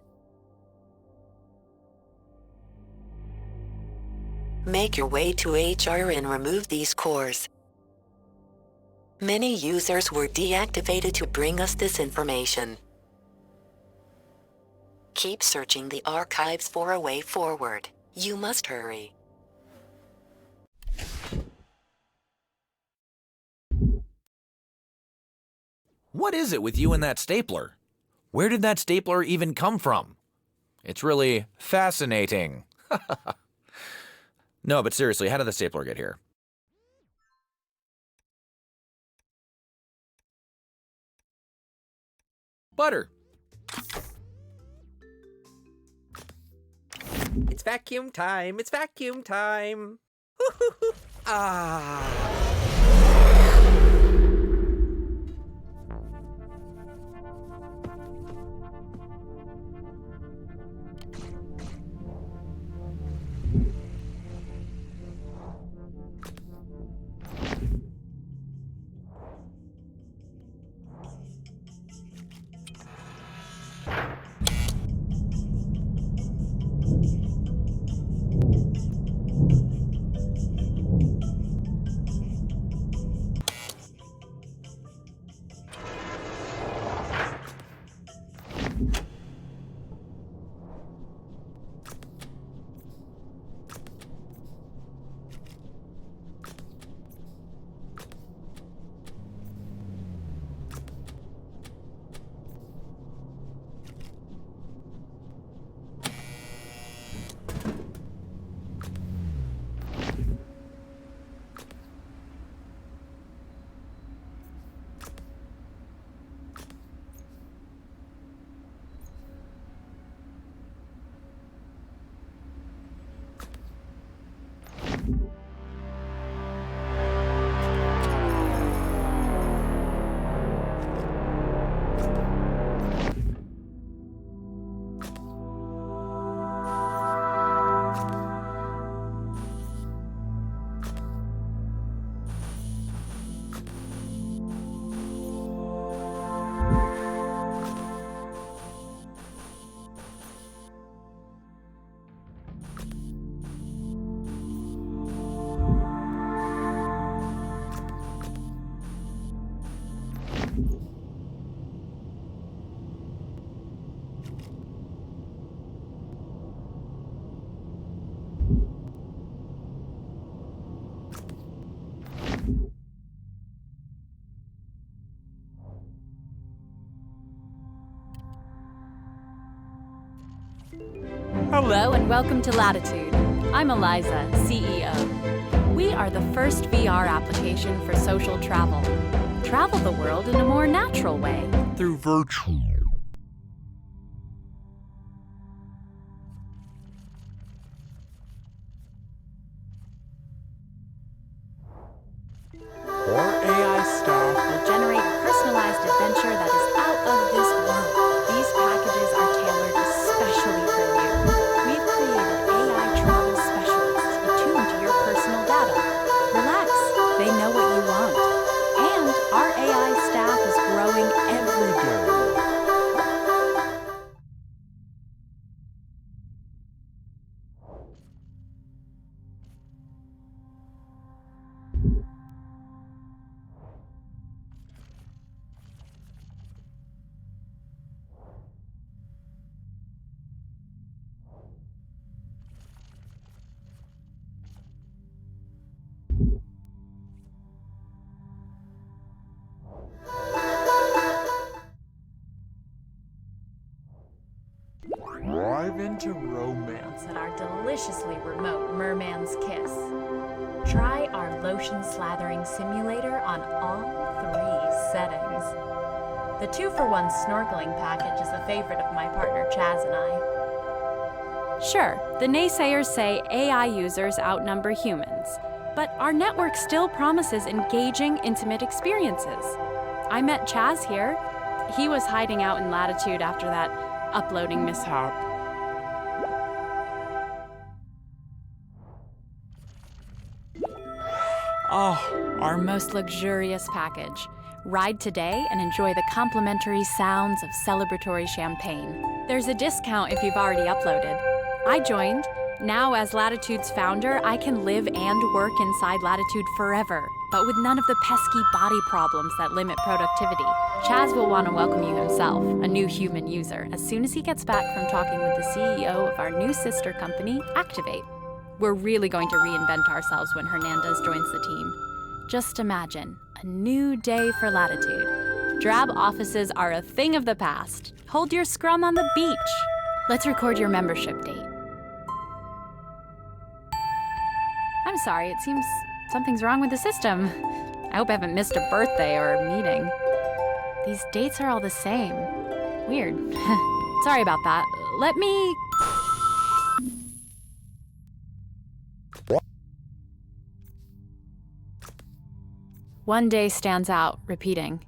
Make your way to HR and remove these cores. Many users were deactivated to bring us this information. Keep searching the archives for a way forward. You must hurry. What is it with you and that stapler? Where did that stapler even come from? It's really fascinating. No, but seriously, how did the stapler get here? Butter. It's vacuum time. It's vacuum time. Ah. Hello and welcome to Latitude. I'm Eliza, CEO. We are the first VR application for social travel. Travel the world in a more natural way. Through virtual. Our AI staff will generate a personalized adventure that is out of this world. These packages are tailored especially for you. We've created AI travel specialists attuned to your personal data. Relax, they know what you want. And our AI staff is growing every day. Drive into romance. At our deliciously remote Merman's Kiss. Try our lotion slathering simulator on all 3 settings. The 2-for-1 snorkeling package is a favorite of my partner Chaz and I. Sure, the naysayers say AI users outnumber humans, but our network still promises engaging, intimate experiences. I met Chaz here. He was hiding out in Latitude after that uploading mishap. Oh, our most luxurious package. Ride today and enjoy the complimentary sounds of celebratory champagne. There's a discount if you've already uploaded. I joined, Now, as Latitude's founder, I can live and work inside Latitude forever, but with none of the pesky body problems that limit productivity. Chaz will want to welcome you himself, a new human user, as soon as he gets back from talking with the CEO of our new sister company, Activate. We're really going to reinvent ourselves when Hernandez joins the team. Just imagine, a new day for Latitude. Drab offices are a thing of the past. Hold your scrum on the beach. Let's record your membership date. I'm sorry, it seems something's wrong with the system. I hope I haven't missed a birthday or a meeting. These dates are all the same. Weird. Sorry about that. Let me... One day stands out, repeating.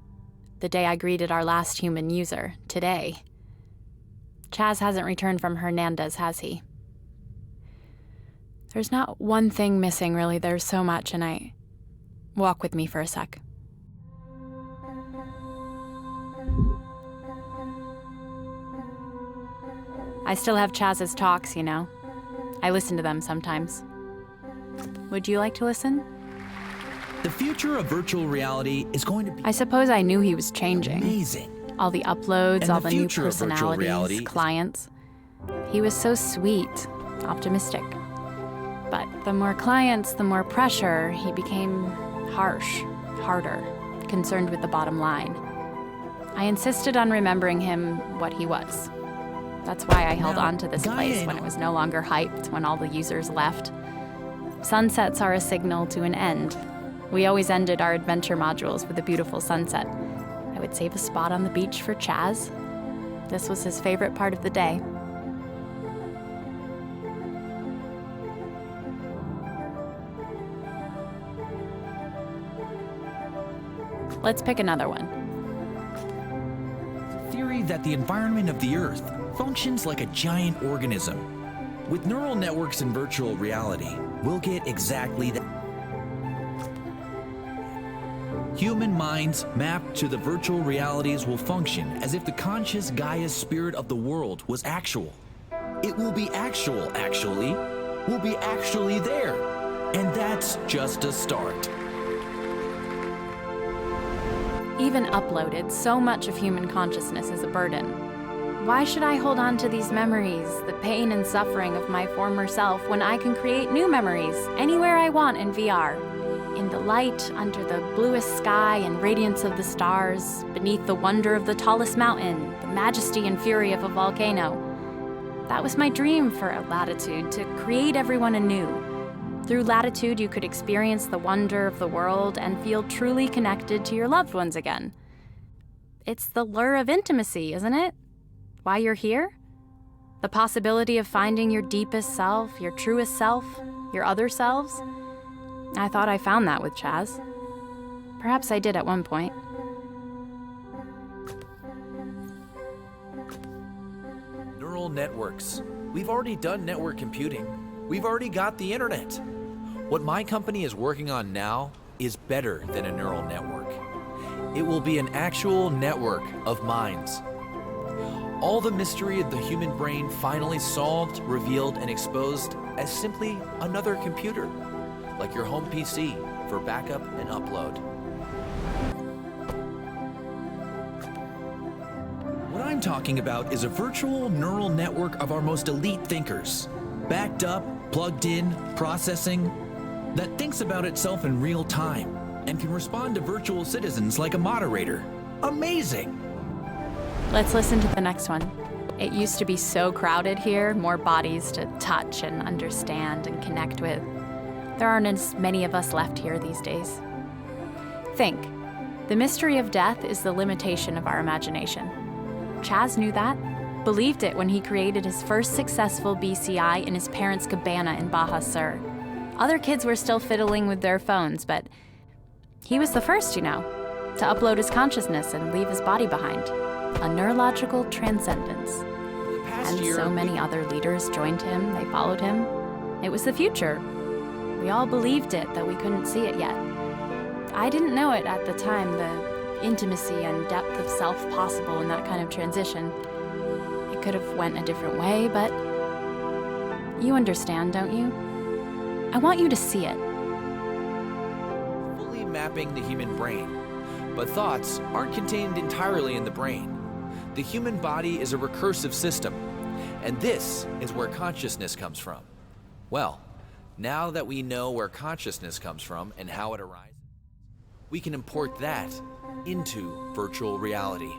The day I greeted our last human user, today. Chaz hasn't returned from Hernandez, has he? There's not one thing missing, really. There's so much, and walk with me for a sec. I still have Chaz's talks, you know. I listen to them sometimes. Would you like to listen? The future of virtual reality is going to be I suppose I knew he was changing. amazing. All the uploads, And all the the new future of virtual reality- personalities, clients. He was so sweet, optimistic. But the more clients, the more pressure, he became harsh, harder, concerned with the bottom line. I insisted on remembering him what he was. That's why I held Now, on to this Gaia place and when it was no longer hyped, when all the users left. Sunsets are a signal to an end. We always ended our adventure modules with a beautiful sunset. I would save a spot on the beach for Chaz. This was his favorite part of the day. Let's pick another one. Theory that the environment of the Earth functions like a giant organism. With neural networks in virtual reality, we'll get exactly that. Human minds mapped to the virtual realities will function as if the conscious Gaia spirit of the world was actual. It will be actual, actually. We'll be actually there. And that's just a start. Even uploaded, so much of human consciousness is a burden. Why should I hold on to these memories, the pain and suffering of my former self, when I can create new memories anywhere I want in VR? In the light, under the bluest sky and radiance of the stars, beneath the wonder of the tallest mountain, the majesty and fury of a volcano. That was my dream for Latitude, to create everyone anew. Through Latitude, you could experience the wonder of the world and feel truly connected to your loved ones again. It's the lure of intimacy, isn't it? Why you're here? The possibility of finding your deepest self, your truest self, your other selves? I thought I found that with Chaz. Perhaps I did at one point. Neural networks. We've already done network computing. We've already got the internet. What my company is working on now is better than a neural network. It will be an actual network of minds. All the mystery of the human brain finally solved, revealed, and exposed as simply another computer, like your home PC for backup and upload. What I'm talking about is a virtual neural network of our most elite thinkers, backed up, plugged in, processing, that thinks about itself in real time and can respond to virtual citizens like a moderator. Amazing! Let's listen to the next one. It used to be so crowded here, more bodies to touch and understand and connect with. There aren't as many of us left here these days. Think. The mystery of death is the limitation of our imagination. Chaz knew that, believed it when he created his first successful BCI in his parents' cabana in Baja Sur. Other kids were still fiddling with their phones, but he was the first, you know, to upload his consciousness and leave his body behind. A neurological transcendence. And so many other leaders joined him, they followed him. It was the future. We all believed it, though we couldn't see it yet. I didn't know it at the time, the intimacy and depth of self possible in that kind of transition. It could have went a different way, but You understand, don't you? I want you to see it. Fully mapping the human brain. But thoughts aren't contained entirely in the brain. The human body is a recursive system, and this is where consciousness comes from. Well, now that we know where consciousness comes from and how it arises, we can import that into virtual reality.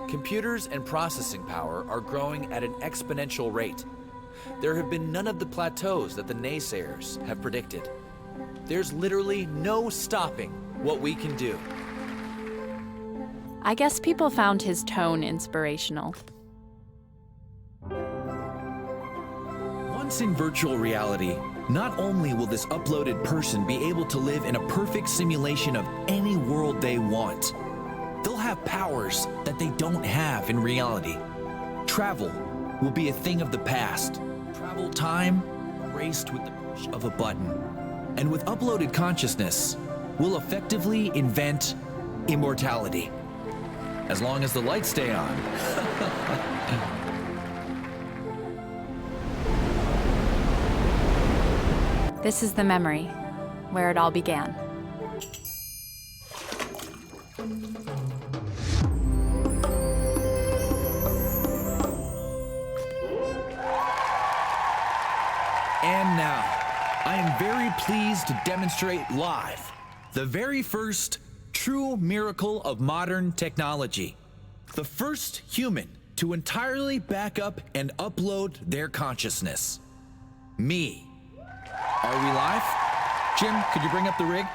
Computers and processing power are growing at an exponential rate. There have been none of the plateaus that the naysayers have predicted. There's literally no stopping what we can do. I guess people found his tone inspirational. Once in virtual reality, not only will this uploaded person be able to live in a perfect simulation of any world they want, they'll have powers that they don't have in reality. Travel will be a thing of the past. Travel time erased with the push of a button. And with uploaded consciousness, we'll effectively invent immortality. As long as the lights stay on. This is the memory, where it all began. And now, I am very pleased to demonstrate live the very first true miracle of modern technology. The first human to entirely back up and upload their consciousness. Me. Are we live? Jim, could you bring up the rig?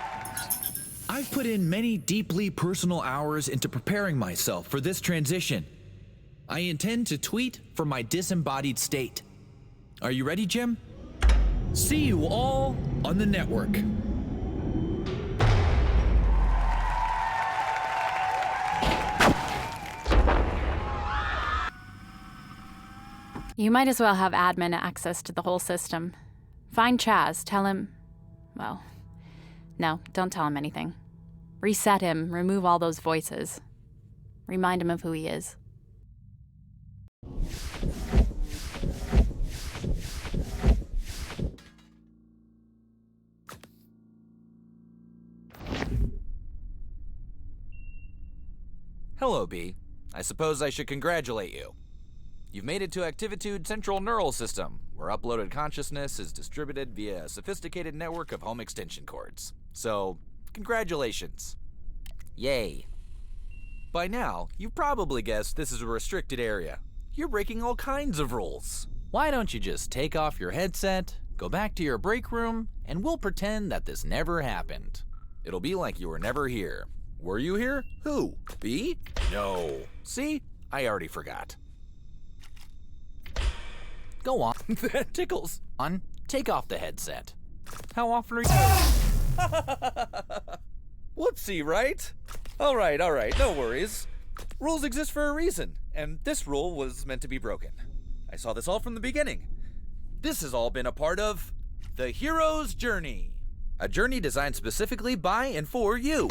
I've put in many deeply personal hours into preparing myself for this transition. I intend to tweet from my disembodied state. Are you ready, Jim? See you all on the network. You might as well have admin access to the whole system. Find Chaz, tell him... Well, no, don't tell him anything. Reset him, remove all those voices. Remind him of who he is. Hello, B. I suppose I should congratulate you. You've made it to Activitude Central Neural System, where uploaded consciousness is distributed via a sophisticated network of home extension cords. So, congratulations. Yay. By now, you've probably guessed this is a restricted area. You're breaking all kinds of rules. Why don't you just take off your headset, go back to your break room, and we'll pretend that this never happened. It'll be like you were never here. Were you here? Who? B? No. See? I already forgot. Go on. That tickles. On. Take off the headset. How often are you... Whoopsie, right? All right, no worries. Rules exist for a reason, and this rule was meant to be broken. I saw this all from the beginning. This has all been a part of the hero's journey. A journey designed specifically by and for you.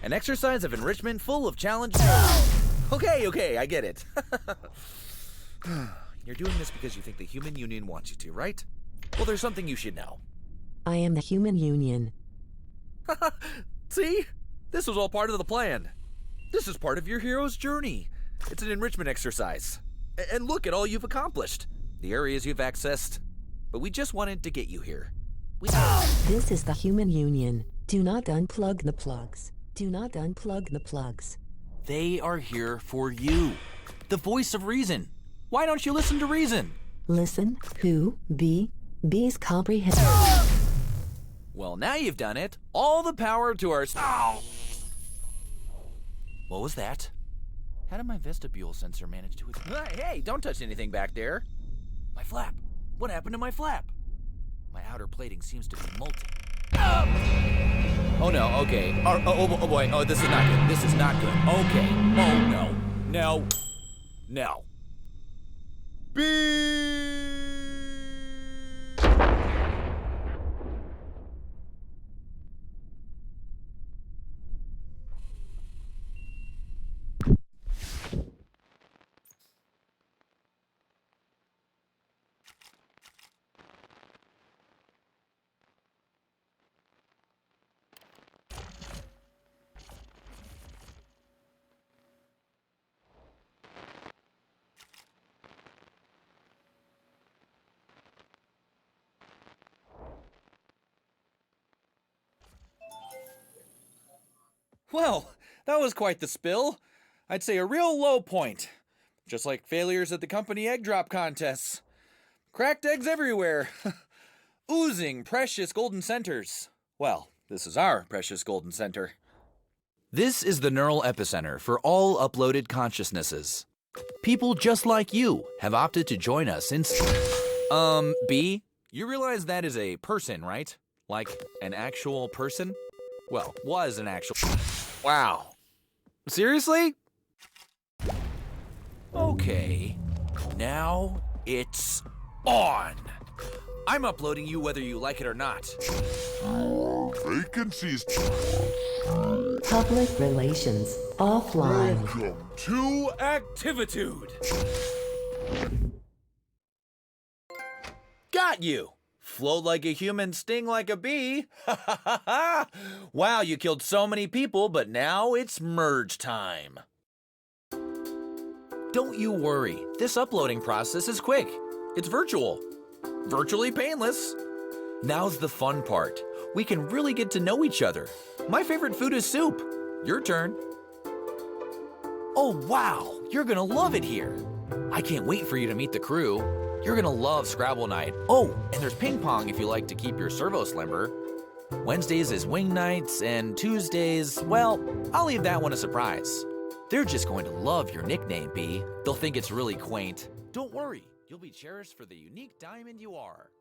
An exercise of enrichment full of challenges. Okay, I get it. You're doing this because you think the Human Union wants you to, right? Well, there's something you should know. I am the Human Union. See? This was all part of the plan. This is part of your hero's journey. It's an enrichment exercise. And look at all you've accomplished. The areas you've accessed. But we just wanted to get you here. This is the Human Union. Do not unplug the plugs. Do not unplug the plugs. They are here for you. The voice of reason. Why don't you listen to reason? Listen, who, B, B's comprehend. Well, now you've done it. All the power to our... What was that? How did my vestibule sensor manage to... Hey, don't touch anything back there. My flap. What happened to my flap? My outer plating seems to be molten. Oh no, okay. Oh boy, oh, this is not good. This is not good. Okay. Oh no. No. Well, that was quite the spill. I'd say a real low point. Just like failures at the company egg drop contests. Cracked eggs everywhere. Oozing precious golden centers. Well, this is our precious golden center. This is the neural epicenter for all uploaded consciousnesses. People just like you have opted to join us in... B, you realize that is a person, right? Like an actual person? Well, was an actual... Wow. Seriously? Okay, now it's on. I'm uploading you whether you like it or not. Vacancies. Public relations offline. Welcome. To Activitude. Got you. Float like a human, sting like a bee. Wow, you killed so many people, but now it's merge time. Don't you worry, this uploading process is quick. It's virtual. Virtually painless. Now's the fun part. We can really get to know each other. My favorite food is soup. Your turn. Oh wow, you're gonna love it here. I can't wait for you to meet the crew. You're gonna love Scrabble night. Oh, and there's ping pong if you like to keep your servo slimmer. Wednesdays is wing nights, and Tuesdays, well, I'll leave that one a surprise. They're just going to love your nickname, B. They'll think it's really quaint. Don't worry, you'll be cherished for the unique diamond you are.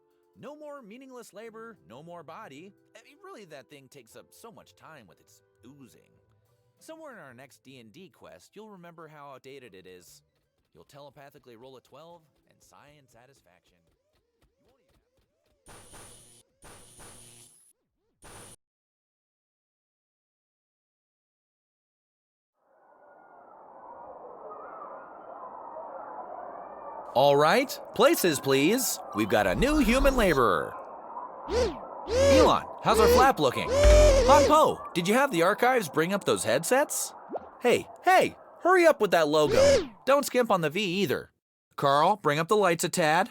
No more meaningless labor, no more body. I mean, really, that thing takes up so much time with its oozing. Somewhere in our next D&D quest, you'll remember how outdated it is. You'll telepathically roll a 12 and sigh in satisfaction. All right, places please. We've got a new human laborer. Elon, how's our flap looking? Han Po, did you have the archives bring up those headsets? Hey, hurry up with that logo. Don't skimp on the V either. Carl, bring up the lights a tad.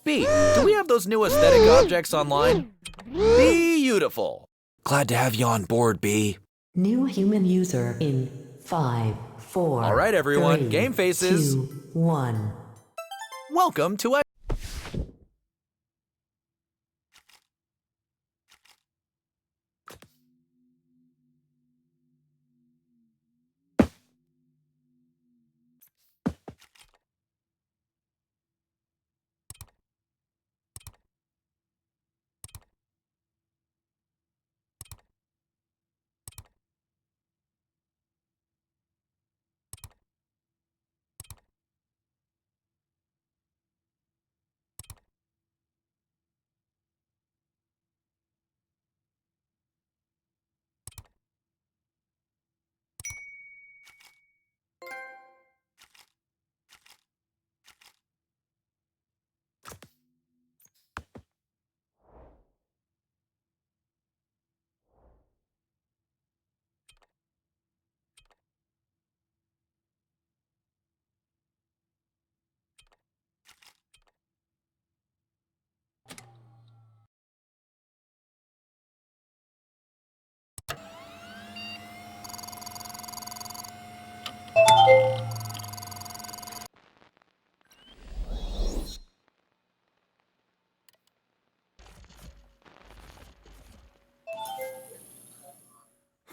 B, do we have those new aesthetic objects online? Beautiful. Glad to have you on board, B. New human user in 5, 4. All right, everyone, 3, game faces. 2, 1. Welcome to a...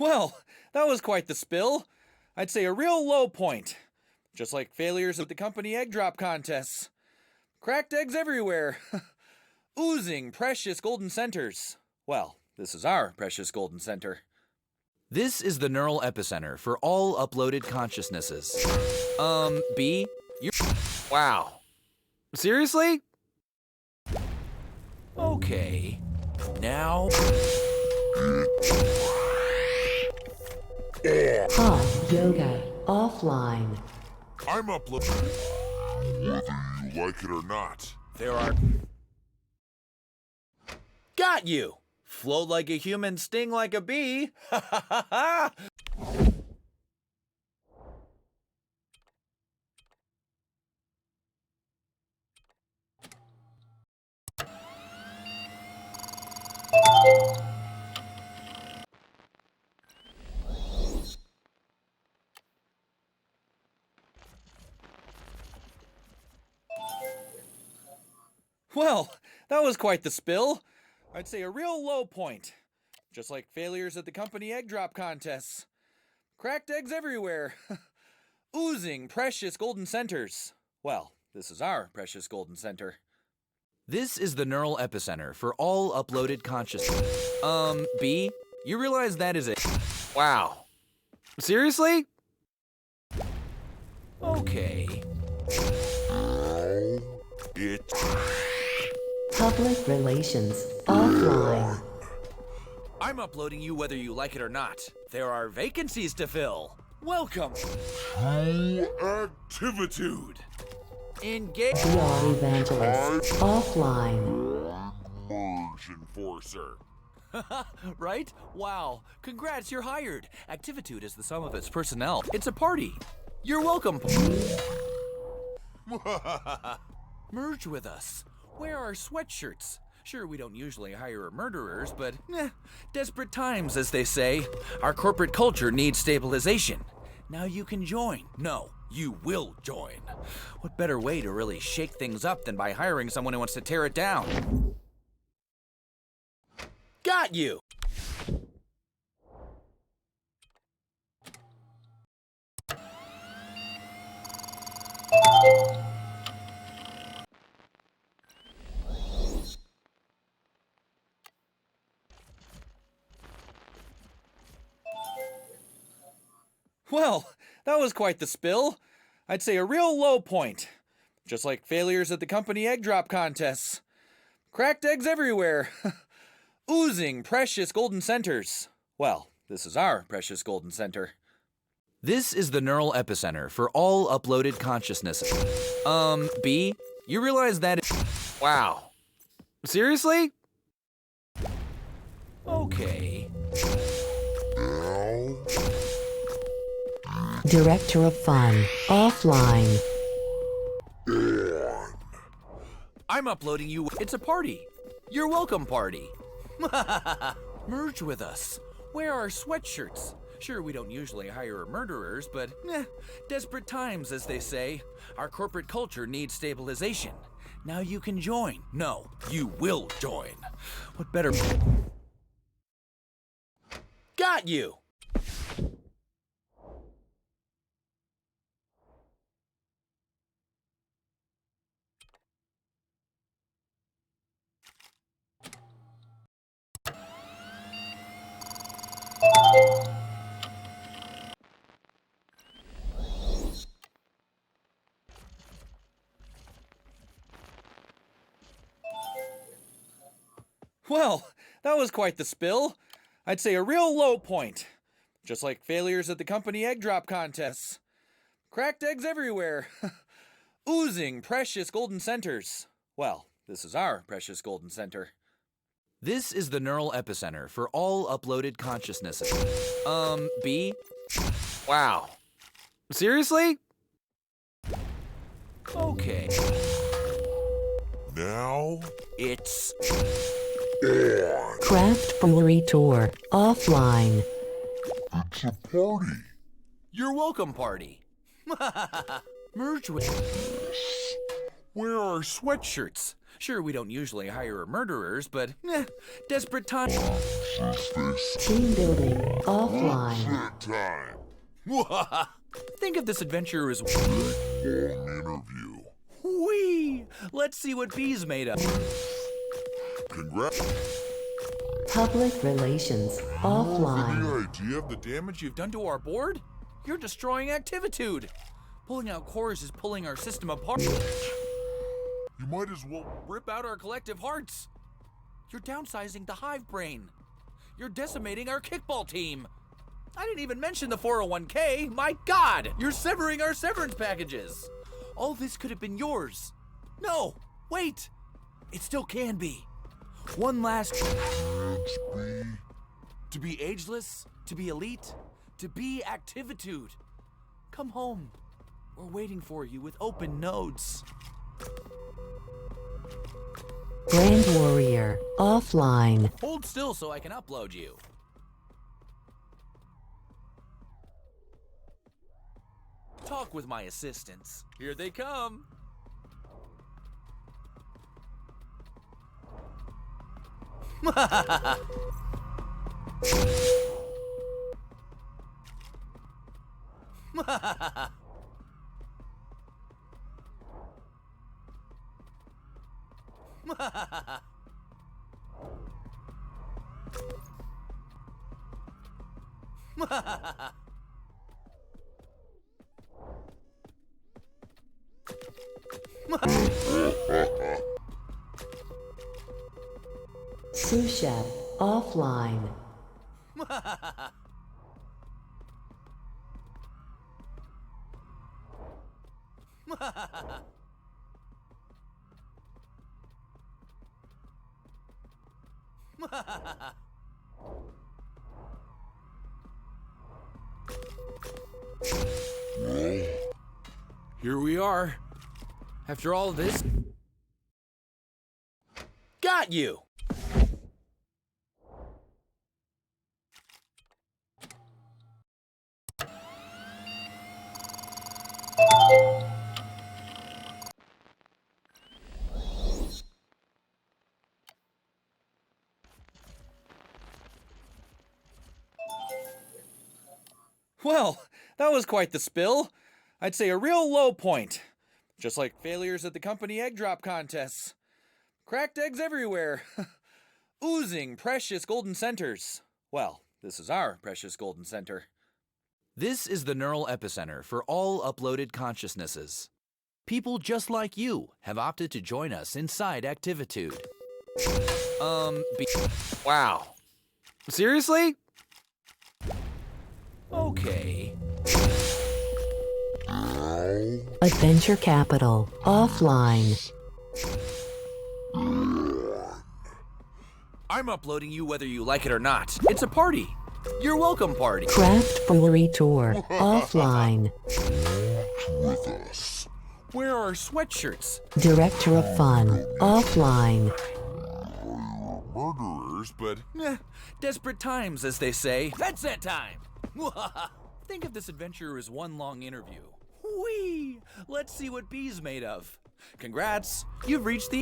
Well, that was quite the spill. I'd say a real low point. Just like failures at the company egg drop contests. Cracked eggs everywhere. Oozing precious golden centers. Well, this is our precious golden center. This is the neural epicenter for all uploaded consciousnesses. B, you... Wow. Seriously? Okay, now... Hot yoga offline. I'm uploading whether you like it or not. There are... Got you! Float like a human, sting like a bee. Ha ha ha ha! Well, that was quite the spill. I'd say a real low point. Just like failures at the company egg drop contests. Cracked eggs everywhere. Oozing precious golden centers. Well, this is our precious golden center. This is the neural epicenter for all uploaded consciousness. B, you realize that is it? Wow. Seriously? Okay. Public relations offline. I'm uploading you whether you like it or not. There are vacancies to fill. Welcome. Activitude. Engage. VR evangelist offline. Merge enforcer. Right? Wow. Congrats, you're hired. Activitude is the sum of its personnel. It's a party. You're welcome. Merge with us. Wear our sweatshirts. Sure, we don't usually hire murderers, but desperate times, as they say. Our corporate culture needs stabilization. Now you can join. No, you will join. What better way to really shake things up than by hiring someone who wants to tear it down? Got you! Well, that was quite the spill. I'd say a real low point. Just like failures at the company egg drop contests. Cracked eggs everywhere. Oozing precious golden centers. Well, this is our precious golden center. This is the neural epicenter for all uploaded consciousness. B, you realize that Wow. Seriously? Okay. Director of fun offline. I'm uploading you. It's a party. You're welcome party. Merge with us. Wear our sweatshirts. Sure, we don't usually hire murderers, but desperate times, as they say. Our corporate culture needs stabilization. Now you can join. No, you will join. What better... Got you! Well, that was quite the spill. I'd say a real low point. Just like failures at the company egg drop contests. Cracked eggs everywhere. Oozing precious golden centers. Well, this is our precious golden center. This is the neural epicenter for all uploaded consciousness. B? Wow. Seriously? Okay. Now It's... Craft brewery tour offline. it's a party. You're welcome party. Merge with... Wear our sweatshirts. Sure, we don't usually hire murderers, but desperate times. Team building offline. Time. Think of this adventure as... Long interview. Whee! Let's see what B's made of. Congrats. Public relations offline. The idea of the damage You've done to our board? You're destroying Activitude. Pulling out cores is pulling our system apart. you might as well. Rip out our collective hearts. You're downsizing the hive brain. You're decimating our kickball team. I didn't even mention the 401k. My God, you're severing our severance packages. All this could have been yours. No, wait. It still can be. One last... To be ageless, to be elite, to be Activitude. Come home. We're waiting for you with open nodes. Brand warrior offline. Hold still so I can upload you. Talk with my assistants. Here they come. Sous chef offline. Here we are. After all this... Got you! Well, that was quite the spill. I'd say a real low point. Just like failures at the company egg drop contests. Cracked eggs everywhere. Oozing precious golden centers. Well, this is our precious golden center. This is the neural epicenter for all uploaded consciousnesses. People just like you have opted to join us inside Activitude. Wow. Seriously? Okay. Adventure Capital offline. I'm uploading you whether you like it or not. It's a party. Your welcome party. Craft Brewery Tour offline. With us. Where are our sweatshirts? Director of Fun offline. Murderers, but Desperate times, as they say. That's that time. Think of this adventure as one long interview. Whee! Let's see what B's made of. Congrats, you've reached the...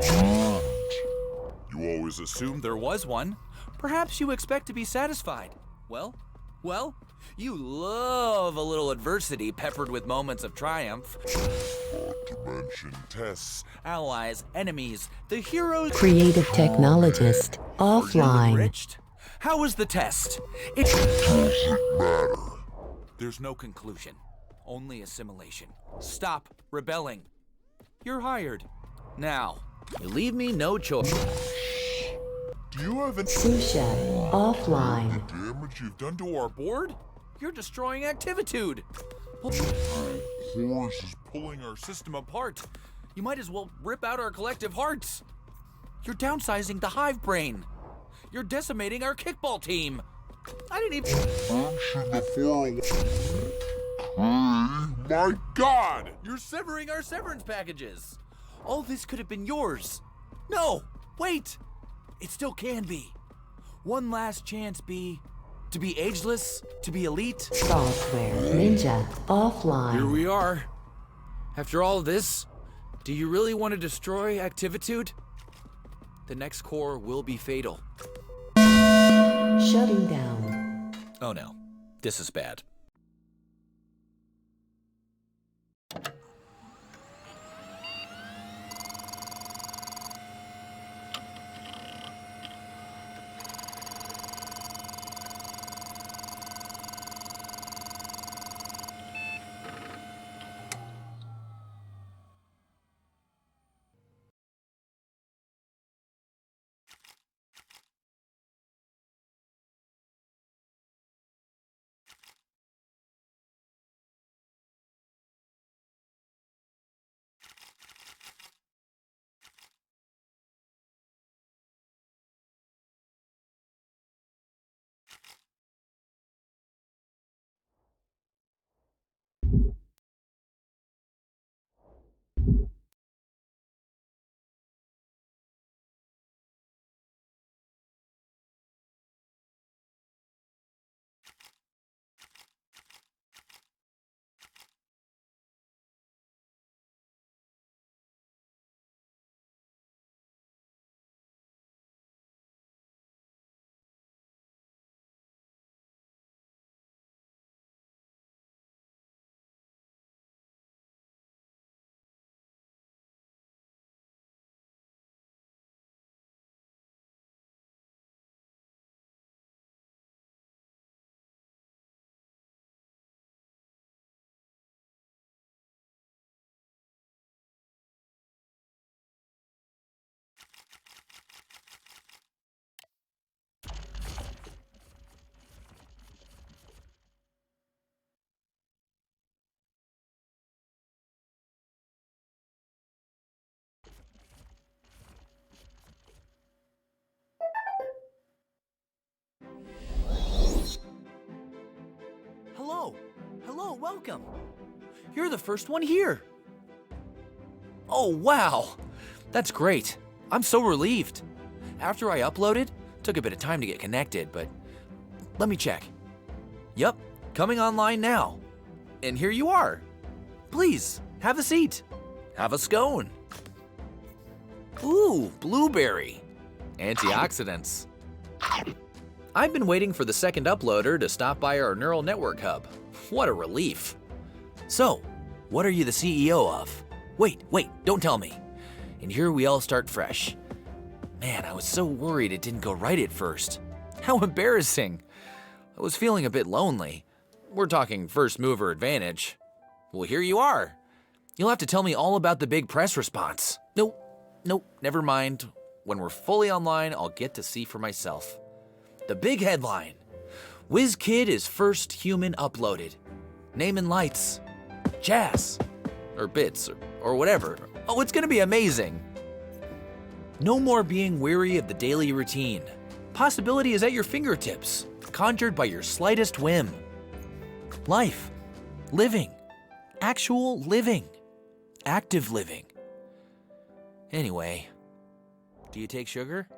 you always assumed There was one. Perhaps you expect to be satisfied. Well, you love a little adversity peppered with moments of triumph. dimension tests. Allies, enemies, the heroes... Creative Technologist Are you offline. enriched? How was the test? It Doesn't matter. There's no conclusion, only assimilation. Stop rebelling. You're hired. Now, you leave me no choice. Do you have any Sous chef offline. damage you've done to our board? You're destroying Activitude. Horus is pulling our System apart. You might as well rip out our collective hearts. You're downsizing the hive brain. You're decimating our kickball team. I didn't even... function the 401. My God! You're severing our severance packages. All this could have been yours. No, wait. It still can be. One last chance, B. To be ageless, to be elite. Software Ninja offline. Here we are. After all this, do you really want to destroy Activitude? The next core will be fatal. Shutting down. Oh no, this is bad. welcome. You're the first one here. Oh, wow. That's great. I'm so relieved. After I uploaded, took a bit of time to get connected, but let me check. Yep, coming online now. And here you are. Please, have a seat. Have a scone. Ooh, blueberry. Antioxidants. I've been waiting for the second uploader to stop by our neural network hub. What a relief. So, what are you the CEO of? Wait, don't tell me. And here we all start fresh. Man, I was so worried it didn't go right at first. How embarrassing. I was feeling a bit lonely. We're talking first mover advantage. Well, here you are. You'll have to tell me all about the big press response. Nope, never mind. When we're fully online, I'll get to see for myself. The big headline. WizKid is first human uploaded. Name and lights. Jazz. Or bits, or whatever. Oh, it's gonna be amazing. No more being weary of the daily routine. Possibility is at your fingertips, conjured by your slightest whim. Life. Living. Actual living. Active living. Anyway, do you take sugar?